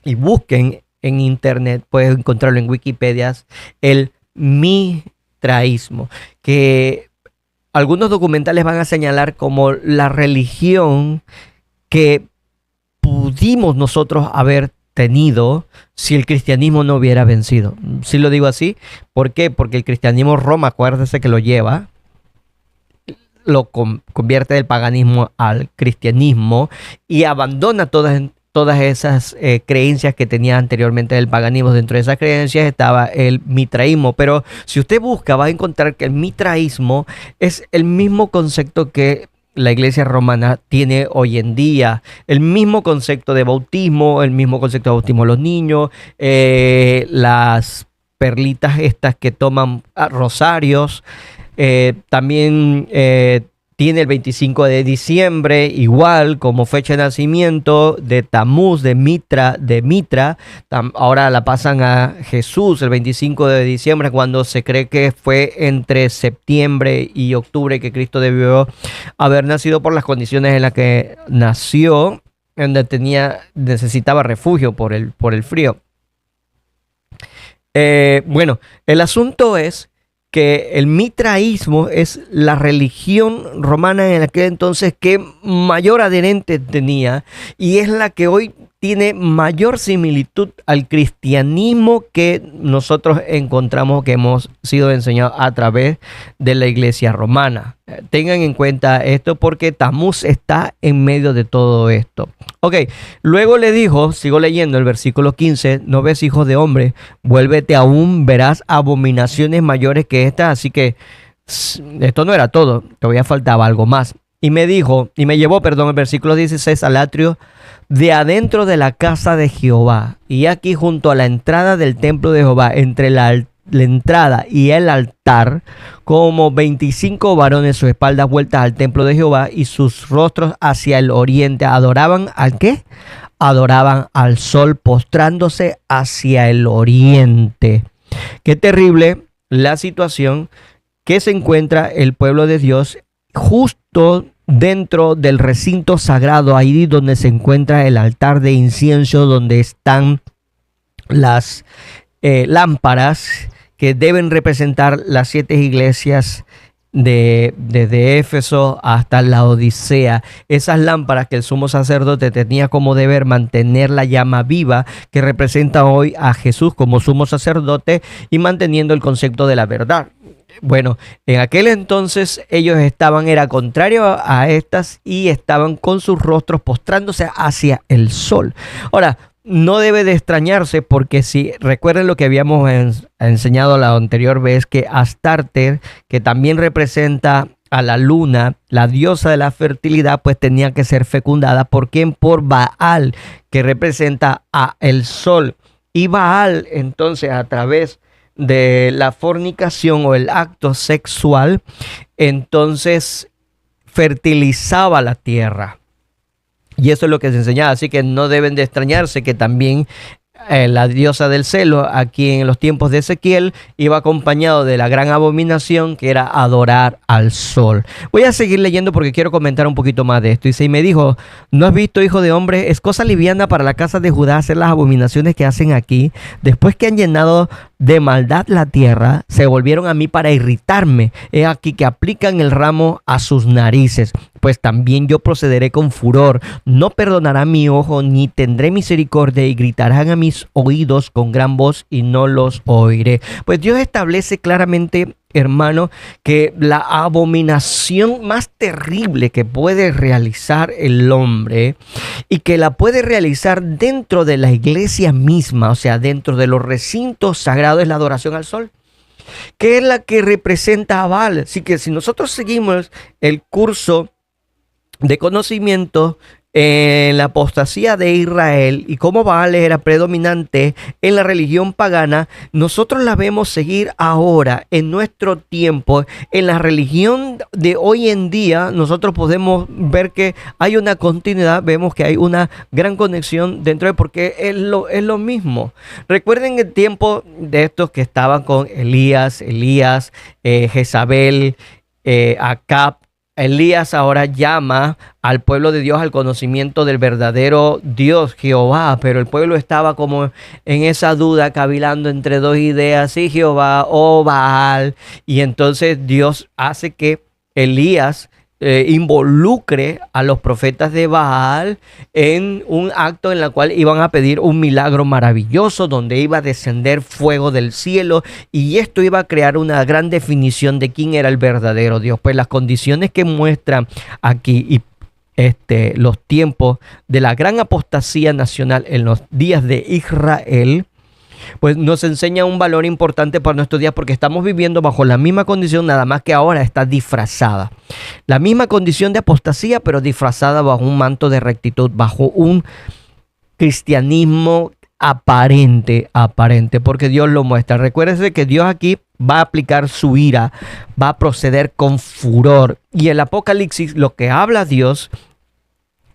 y busquen en internet, pueden encontrarlo en Wikipedia, el mitraísmo, que algunos documentales van a señalar como la religión que pudimos nosotros haber tenido si el cristianismo no hubiera vencido. ¿Sí lo digo así? ¿Por qué? Porque el cristianismo, Roma, acuérdese que lo lleva, lo convierte del paganismo al cristianismo y abandona todas esas creencias que tenía anteriormente del paganismo. Dentro de esas creencias estaba el mitraísmo, pero si usted busca va a encontrar que el mitraísmo es el mismo concepto que la iglesia romana tiene hoy en día, el mismo concepto de bautismo, el mismo concepto de bautismo a los niños, las perlitas estas que toman rosarios. También tiene el 25 de diciembre igual como fecha de nacimiento de Tamuz, de Mitra. Ahora la pasan a Jesús el 25 de diciembre, cuando se cree que fue entre septiembre y octubre que Cristo debió haber nacido por las condiciones en las que nació, donde necesitaba refugio por el frío. Bueno, el asunto es que el mitraísmo es la religión romana en aquel entonces que mayor adherente tenía, y es la que hoy tiene mayor similitud al cristianismo que nosotros encontramos, que hemos sido enseñados a través de la iglesia romana. Tengan en cuenta esto porque Tamuz está en medio de todo esto. Ok, luego le dijo, sigo leyendo el versículo 15, no ves, hijo de hombre, vuélvete aún, verás abominaciones mayores que estas. Así que esto no era todo, todavía faltaba algo más. Y me llevó, el versículo 16, al atrio de adentro de la casa de Jehová. Y aquí junto a la entrada del templo de Jehová, entre la entrada y el altar, como 25 varones, sus espaldas vueltas al templo de Jehová y sus rostros hacia el oriente. ¿Adoraban al qué? Adoraban al sol, postrándose hacia el oriente. Qué terrible la situación que se encuentra el pueblo de Dios justo dentro del recinto sagrado, ahí donde se encuentra el altar de incienso, donde están las lámparas que deben representar las 7 iglesias desde Éfeso hasta la Odisea. Esas lámparas que el sumo sacerdote tenía como deber mantener la llama viva, que representa hoy a Jesús como sumo sacerdote y manteniendo el concepto de la verdad. Bueno, en aquel entonces ellos era contrario a estas, y estaban con sus rostros postrándose hacia el sol. Ahora, no debe de extrañarse, porque si recuerden lo que habíamos enseñado la anterior vez, que Astarte, que también representa a la luna, la diosa de la fertilidad, pues tenía que ser fecundada. ¿Por quién? Por Baal, que representa a el sol. Y Baal, entonces, a través de la fornicación o el acto sexual, entonces fertilizaba la tierra. Y eso es lo que se enseñaba. Así que no deben de extrañarse que también la diosa del celo, aquí en los tiempos de Ezequiel, iba acompañado de la gran abominación que era adorar al sol. Voy a seguir leyendo porque quiero comentar un poquito más de esto. Dice, y me dijo, ¿no has visto, hijo de hombre? Es cosa liviana para la casa de Judá hacer las abominaciones que hacen aquí. Después que han llenado de maldad la tierra, se volvieron a mí para irritarme. He aquí que aplican el ramo a sus narices. Pues también yo procederé con furor, no perdonará mi ojo, ni tendré misericordia, y gritarán a mis oídos con gran voz, y no los oiré. Pues Dios establece claramente, hermano, que la abominación más terrible que puede realizar el hombre, y que la puede realizar dentro de la iglesia misma, o sea, dentro de los recintos sagrados, es la adoración al sol, que es la que representa a Baal. Así que si nosotros seguimos el curso de conocimiento en la apostasía de Israel y cómo Baal era predominante en la religión pagana, nosotros la vemos seguir ahora en nuestro tiempo. En la religión de hoy en día nosotros podemos ver que hay una continuidad, vemos que hay una gran conexión dentro de, porque es lo mismo. Recuerden el tiempo de estos que estaban con Elías, Jezabel, Acab. Elías ahora llama al pueblo de Dios al conocimiento del verdadero Dios, Jehová, pero el pueblo estaba como en esa duda, cavilando entre dos ideas, sí, Jehová o Baal, y entonces Dios hace que Elías involucre a los profetas de Baal en un acto en el cual iban a pedir un milagro maravilloso donde iba a descender fuego del cielo, y esto iba a crear una gran definición de quién era el verdadero Dios. Pues las condiciones que muestran aquí y los tiempos de la gran apostasía nacional en los días de Israel, pues nos enseña un valor importante para nuestros días, porque estamos viviendo bajo la misma condición, nada más que ahora está disfrazada. La misma condición de apostasía, pero disfrazada bajo un manto de rectitud, bajo un cristianismo aparente, porque Dios lo muestra. Recuérdese que Dios aquí va a aplicar su ira, va a proceder con furor. Y el Apocalipsis, lo que habla Dios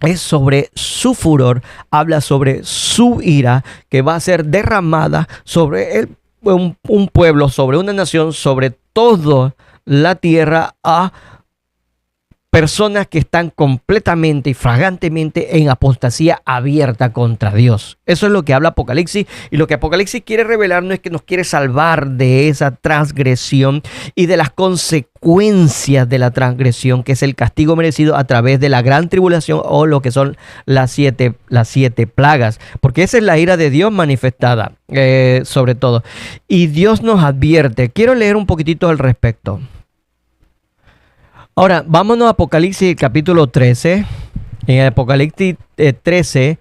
es sobre su furor, habla sobre su ira que va a ser derramada sobre un pueblo, sobre una nación, sobre toda la tierra, a personas que están completamente y flagrantemente en apostasía abierta contra Dios. Eso es lo que habla Apocalipsis, y lo que Apocalipsis quiere revelarnos es que nos quiere salvar de esa transgresión y de las consecuencias de la transgresión, que es el castigo merecido a través de la gran tribulación, o lo que son las siete plagas, porque esa es la ira de Dios manifestada, sobre todo. Y Dios nos advierte. Quiero leer un poquitito al respecto. Ahora, vámonos a Apocalipsis capítulo 13. En el Apocalipsis 13,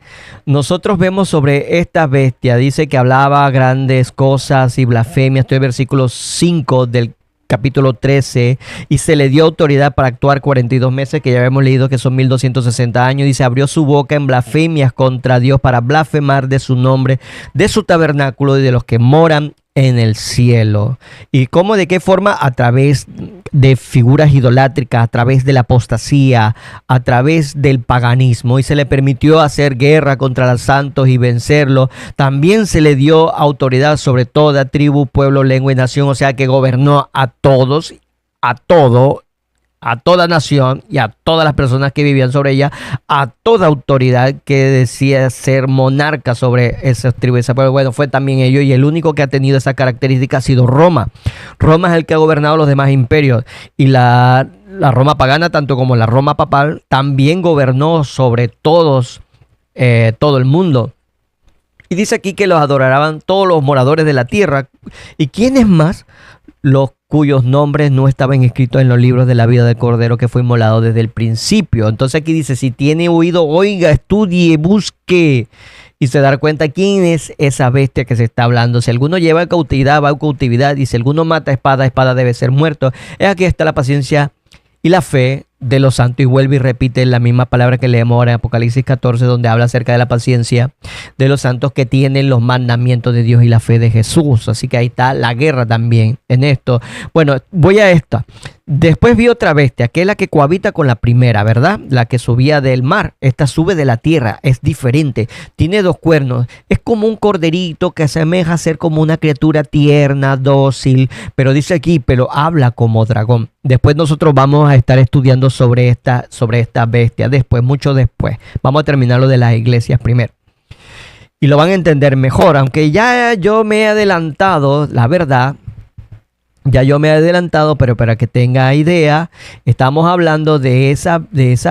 nosotros vemos sobre esta bestia. Dice que hablaba grandes cosas y blasfemias. Esto es versículo 5 del capítulo 13. Y se le dio autoridad para actuar 42 meses, que ya hemos leído que son 1260 años. Dice, abrió su boca en blasfemias contra Dios para blasfemar de su nombre, de su tabernáculo y de los que moran en el cielo. ¿Y cómo? ¿De qué forma? A través de figuras idolátricas, a través de la apostasía, a través del paganismo, y se le permitió hacer guerra contra los santos y vencerlos. También se le dio autoridad sobre toda tribu, pueblo, lengua y nación, o sea que gobernó a todos, a toda nación y a todas las personas que vivían sobre ella, a toda autoridad que decía ser monarca sobre esas tribus. Pero bueno, fue también ellos, y el único que ha tenido esa característica ha sido Roma. Roma es el que ha gobernado los demás imperios, y la Roma pagana, tanto como la Roma papal, también gobernó sobre todos, todo el mundo. Y dice aquí que los adoraban todos los moradores de la tierra. ¿Y quiénes más? Los cuyos nombres no estaban escritos en los libros de la vida del Cordero que fue inmolado desde el principio. Entonces aquí dice, si tiene oído, oiga, estudie, busque, y se dará cuenta quién es esa bestia que se está hablando. Si alguno lleva cautividad, va a cautividad, y si alguno mata espada, espada debe ser muerto. Aquí está la paciencia y la fe de los santos, y vuelve y repite la misma palabra que leemos ahora en Apocalipsis 14, donde habla acerca de la paciencia de los santos que tienen los mandamientos de Dios y la fe de Jesús. Así que ahí está la guerra también en esto. Bueno, voy a esta. Después vi otra bestia, que es la que cohabita con la primera, ¿verdad? La que subía del mar. Esta sube de la tierra, es diferente. Tiene 2 cuernos. Es como un corderito que asemeja a ser como una criatura tierna, dócil. Pero dice aquí, pero habla como dragón. Después nosotros vamos a estar estudiando sobre esta bestia. Después, mucho después. Vamos a terminar lo de las iglesias primero. Y lo van a entender mejor. Aunque ya yo me he adelantado, la verdad. Ya yo me he adelantado, pero para que tenga idea, estamos hablando de esa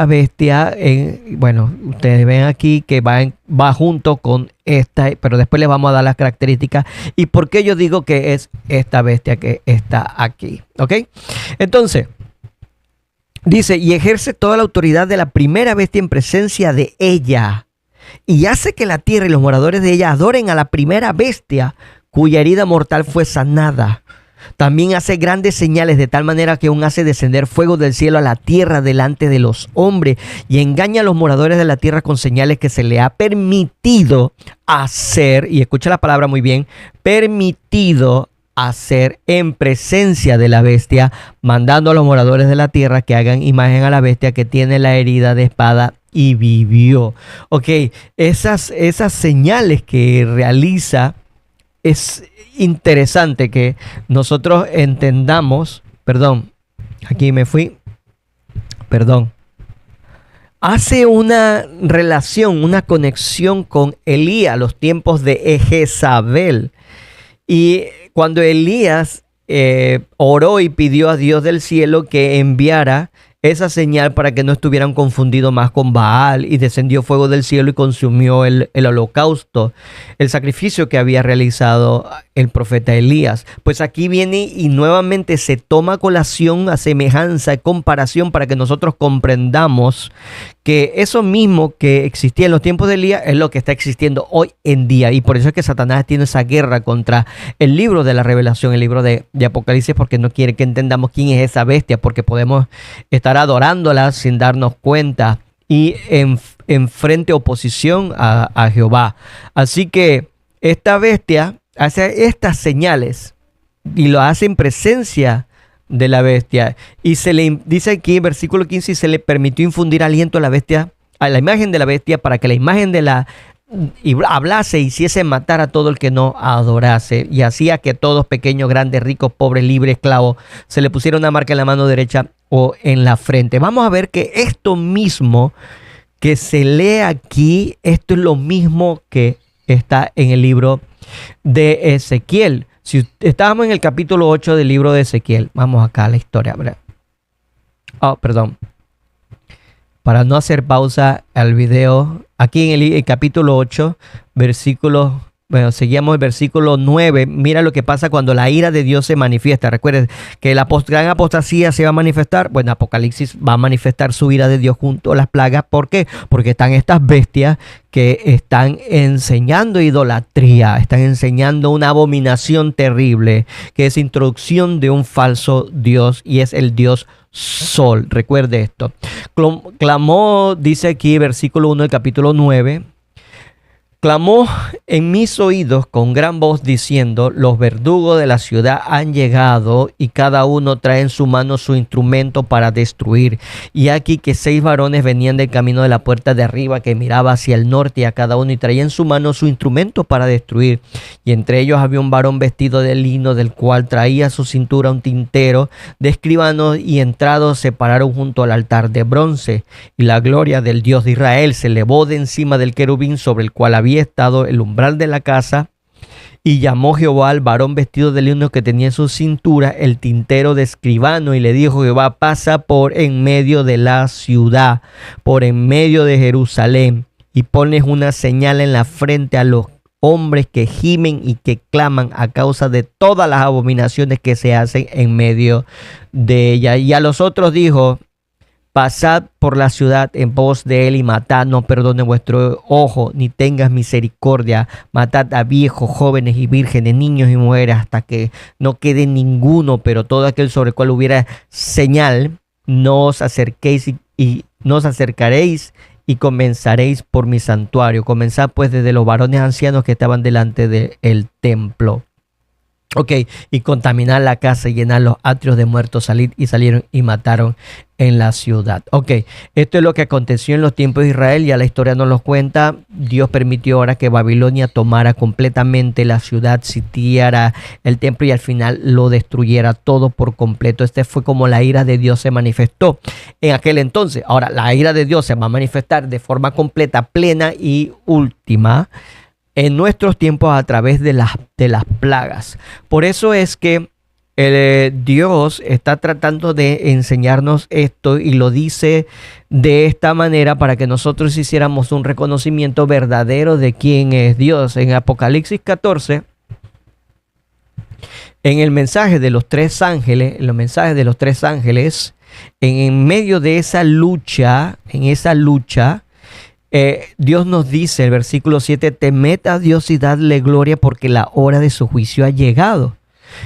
bestia. Bueno, ustedes ven aquí que va junto con esta, pero después les vamos a dar las características y por qué yo digo que es esta bestia que está aquí. ¿Ok? Entonces, dice, y ejerce toda la autoridad de la primera bestia en presencia de ella, y hace que la tierra y los moradores de ella adoren a la primera bestia, cuya herida mortal fue sanada. También hace grandes señales, de tal manera que aún hace descender fuego del cielo a la tierra delante de los hombres, y engaña a los moradores de la tierra con señales que se le ha permitido hacer, y escucha la palabra muy bien, permitido hacer en presencia de la bestia, mandando a los moradores de la tierra que hagan imagen a la bestia que tiene la herida de espada y vivió. Ok, esas señales que realiza, es interesante que nosotros entendamos, hace una relación, una conexión con Elías, los tiempos de Jezabel. Y cuando Elías oró y pidió a Dios del cielo que enviara esa señal para que no estuvieran confundidos más con Baal, y descendió fuego del cielo y consumió el holocausto, el sacrificio que había realizado el profeta Elías. Pues aquí viene y nuevamente se toma a colación, a semejanza, comparación, para que nosotros comprendamos que eso mismo que existía en los tiempos de Elías es lo que está existiendo hoy en día. Y por eso es que Satanás tiene esa guerra contra el libro de la Revelación, el libro de Apocalipsis, porque no quiere que entendamos quién es esa bestia, porque podemos estar adorándola sin darnos cuenta y en frente oposición a Jehová. Así que esta bestia hace estas señales y lo hace en presencia de la bestia, y se le dice aquí en versículo 15, y se le permitió infundir aliento a la bestia, a la imagen de la bestia, para que la imagen de la y hablase e hiciese matar a todo el que no adorase, y hacía que todos, pequeños, grandes, ricos, pobres, libres, esclavos, se le pusiera una marca en la mano derecha o en la frente. Vamos a ver que esto mismo que se lee aquí, esto es lo mismo que está en el libro de Ezequiel. Si estábamos en el capítulo 8 del libro de Ezequiel, vamos acá a la historia. Para no hacer pausa al video, aquí en el capítulo 8, versículo, seguíamos el versículo 9. Mira lo que pasa cuando la ira de Dios se manifiesta. Recuerden que la gran apostasía se va a manifestar. Bueno, Apocalipsis va a manifestar su ira de Dios junto a las plagas. ¿Por qué? Porque están estas bestias que están enseñando idolatría, están enseñando una abominación terrible, que es introducción de un falso Dios, y es el Dios Sol. Recuerde esto. Clamó, dice aquí, versículo 1 del capítulo 9. Clamó en mis oídos con gran voz diciendo: los verdugos de la ciudad han llegado, y cada uno trae en su mano su instrumento para destruir. Y aquí que 6 varones venían del camino de la puerta de arriba, que miraba hacia el norte, a cada uno, y traía en su mano su instrumento para destruir. Y entre ellos había un varón vestido de lino, del cual traía a su cintura un tintero de escribano, y entrados se pararon junto al altar de bronce. Y la gloria del Dios de Israel se elevó de encima del querubín sobre el cual había estado el umbral de la casa, y llamó Jehová al varón vestido de lino que tenía en su cintura el tintero de escribano, y le dijo Jehová: pasa por en medio de la ciudad, por en medio de Jerusalén, y pones una señal en la frente a los hombres que gimen y que claman a causa de todas las abominaciones que se hacen en medio de ella. Y a los otros dijo: pasad por la ciudad en pos de él y matad, no perdone vuestro ojo, ni tengas misericordia. Matad a viejos, jóvenes y vírgenes, niños y mujeres, hasta que no quede ninguno, pero todo aquel sobre el cual hubiera señal no os acerquéis y no os acercaréis y comenzaréis por mi santuario. Comenzad pues desde los varones ancianos que estaban delante del templo. Ok, y contaminar la casa y llenar los atrios de muertos, salieron y mataron en la ciudad. Ok, esto es lo que aconteció en los tiempos de Israel, ya la historia nos lo cuenta. Dios permitió ahora que Babilonia tomara completamente la ciudad, sitiara el templo y al final lo destruyera todo por completo. Este fue como la ira de Dios se manifestó en aquel entonces. Ahora, la ira de Dios se va a manifestar de forma completa, plena y última en nuestros tiempos a través de las plagas. Por eso es que Dios está tratando de enseñarnos esto y lo dice de esta manera para que nosotros hiciéramos un reconocimiento verdadero de quién es Dios. En Apocalipsis 14, en el mensaje de los tres ángeles, en medio de esa lucha, Dios nos dice, el versículo 7, temed a Dios y dadle gloria porque la hora de su juicio ha llegado.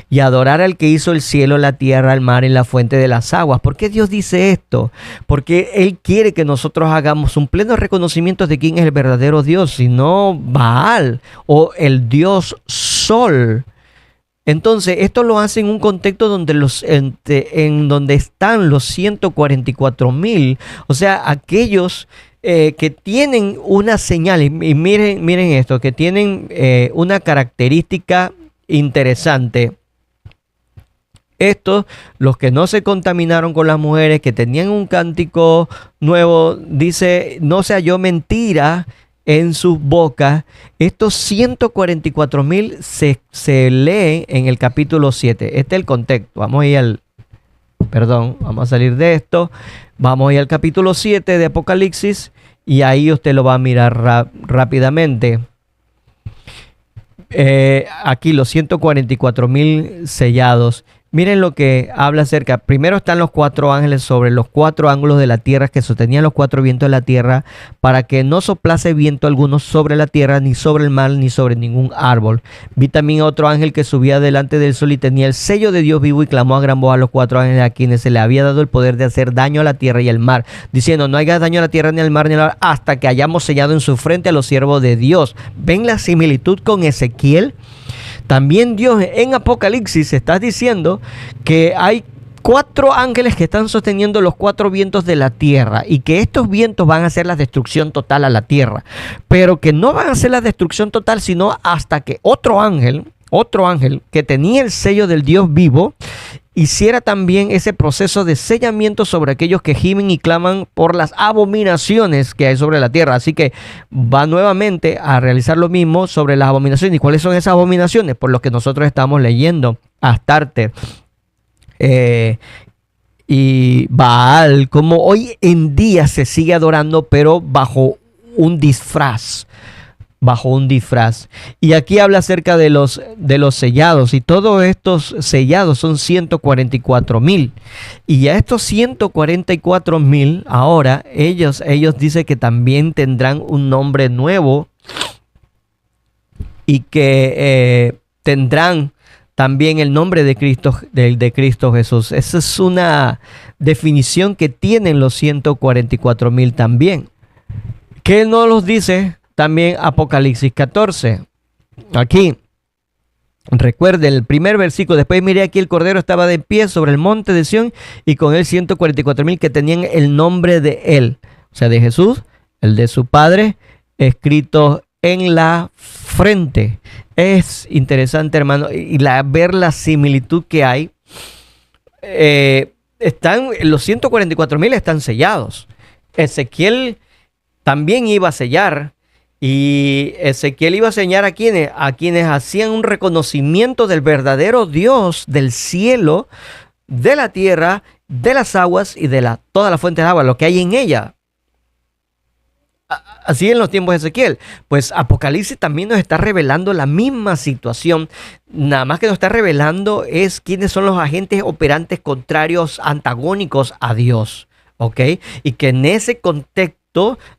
Y adorar al que hizo el cielo, la tierra, el mar y la fuente de las aguas. ¿Por qué Dios dice esto? Porque Él quiere que nosotros hagamos un pleno reconocimiento de quién es el verdadero Dios, y no Baal o el Dios Sol. Entonces, esto lo hace en un contexto donde donde están los 144,000, o sea, aquellos que tienen una señal, y miren esto, que tienen una característica interesante. Estos, los que no se contaminaron con las mujeres, que tenían un cántico nuevo, dice, no se halló mentira en sus bocas. Estos 144,000 se leen en el capítulo 7. Este es el contexto. Vamos a salir de esto. Vamos a ir al capítulo 7 de Apocalipsis y ahí usted lo va a mirar rápidamente. Aquí los 144,000 sellados. Miren lo que habla acerca. Primero están los 4 ángeles sobre los 4 ángulos de la tierra que sostenían los 4 vientos de la tierra para que no soplase viento alguno sobre la tierra, ni sobre el mar, ni sobre ningún árbol. Vi también a otro ángel que subía delante del sol y tenía el sello de Dios vivo y clamó a gran voz a los 4 ángeles a quienes se le había dado el poder de hacer daño a la tierra y al mar, diciendo, no hagas daño a la tierra ni al mar ni al mar hasta que hayamos sellado en su frente a los siervos de Dios. ¿Ven la similitud con Ezequiel? También Dios en Apocalipsis está diciendo que hay 4 ángeles que están sosteniendo los 4 vientos de la tierra y que estos vientos van a hacer la destrucción total a la tierra, pero que no van a hacer la destrucción total sino hasta que otro ángel que tenía el sello del Dios vivo hiciera también ese proceso de sellamiento sobre aquellos que gimen y claman por las abominaciones que hay sobre la tierra. Así que va nuevamente a realizar lo mismo sobre las abominaciones. ¿Y cuáles son esas abominaciones? Por lo que nosotros estamos leyendo. Astarte y Baal, como hoy en día se sigue adorando, pero bajo un disfraz. Y aquí habla acerca de los sellados, y todos estos sellados son 144,000. Y a estos 144,000 ahora ellos dicen que también tendrán un nombre nuevo y que tendrán también el nombre de Cristo Jesús. Esa es una definición que tienen los 144,000 también. ¿Qué no los dice? También Apocalipsis 14. Aquí, recuerde el primer versículo. Después miré aquí el Cordero estaba de pie sobre el monte de Sión y con él 144,000 que tenían el nombre de él, o sea, de Jesús, el de su Padre, escrito en la frente. Es interesante, hermano, y ver la similitud que hay. Los 144,000 están sellados. Ezequiel también iba a sellar. Y Ezequiel iba a señalar a quienes hacían un reconocimiento del verdadero Dios del cielo, de la tierra, de las aguas y de toda la fuente de agua, lo que hay en ella. Así en los tiempos de Ezequiel. Pues Apocalipsis también nos está revelando la misma situación. Nada más que nos está revelando es quiénes son los agentes operantes contrarios, antagónicos a Dios. ¿Ok? Y que en ese contexto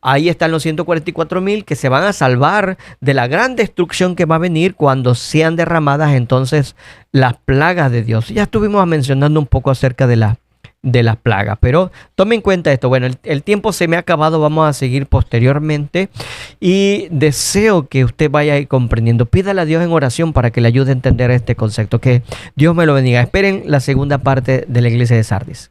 ahí están los 144,000 que se van a salvar de la gran destrucción que va a venir cuando sean derramadas entonces las plagas de Dios. Ya estuvimos mencionando un poco acerca de de las plagas. Pero tome en cuenta esto. Bueno, el tiempo se me ha acabado. Vamos a seguir posteriormente. Y deseo que usted vaya ahí comprendiendo. Pídale a Dios en oración para que le ayude a entender este concepto. Que Dios me lo bendiga. Esperen la segunda parte de la iglesia de Sardis.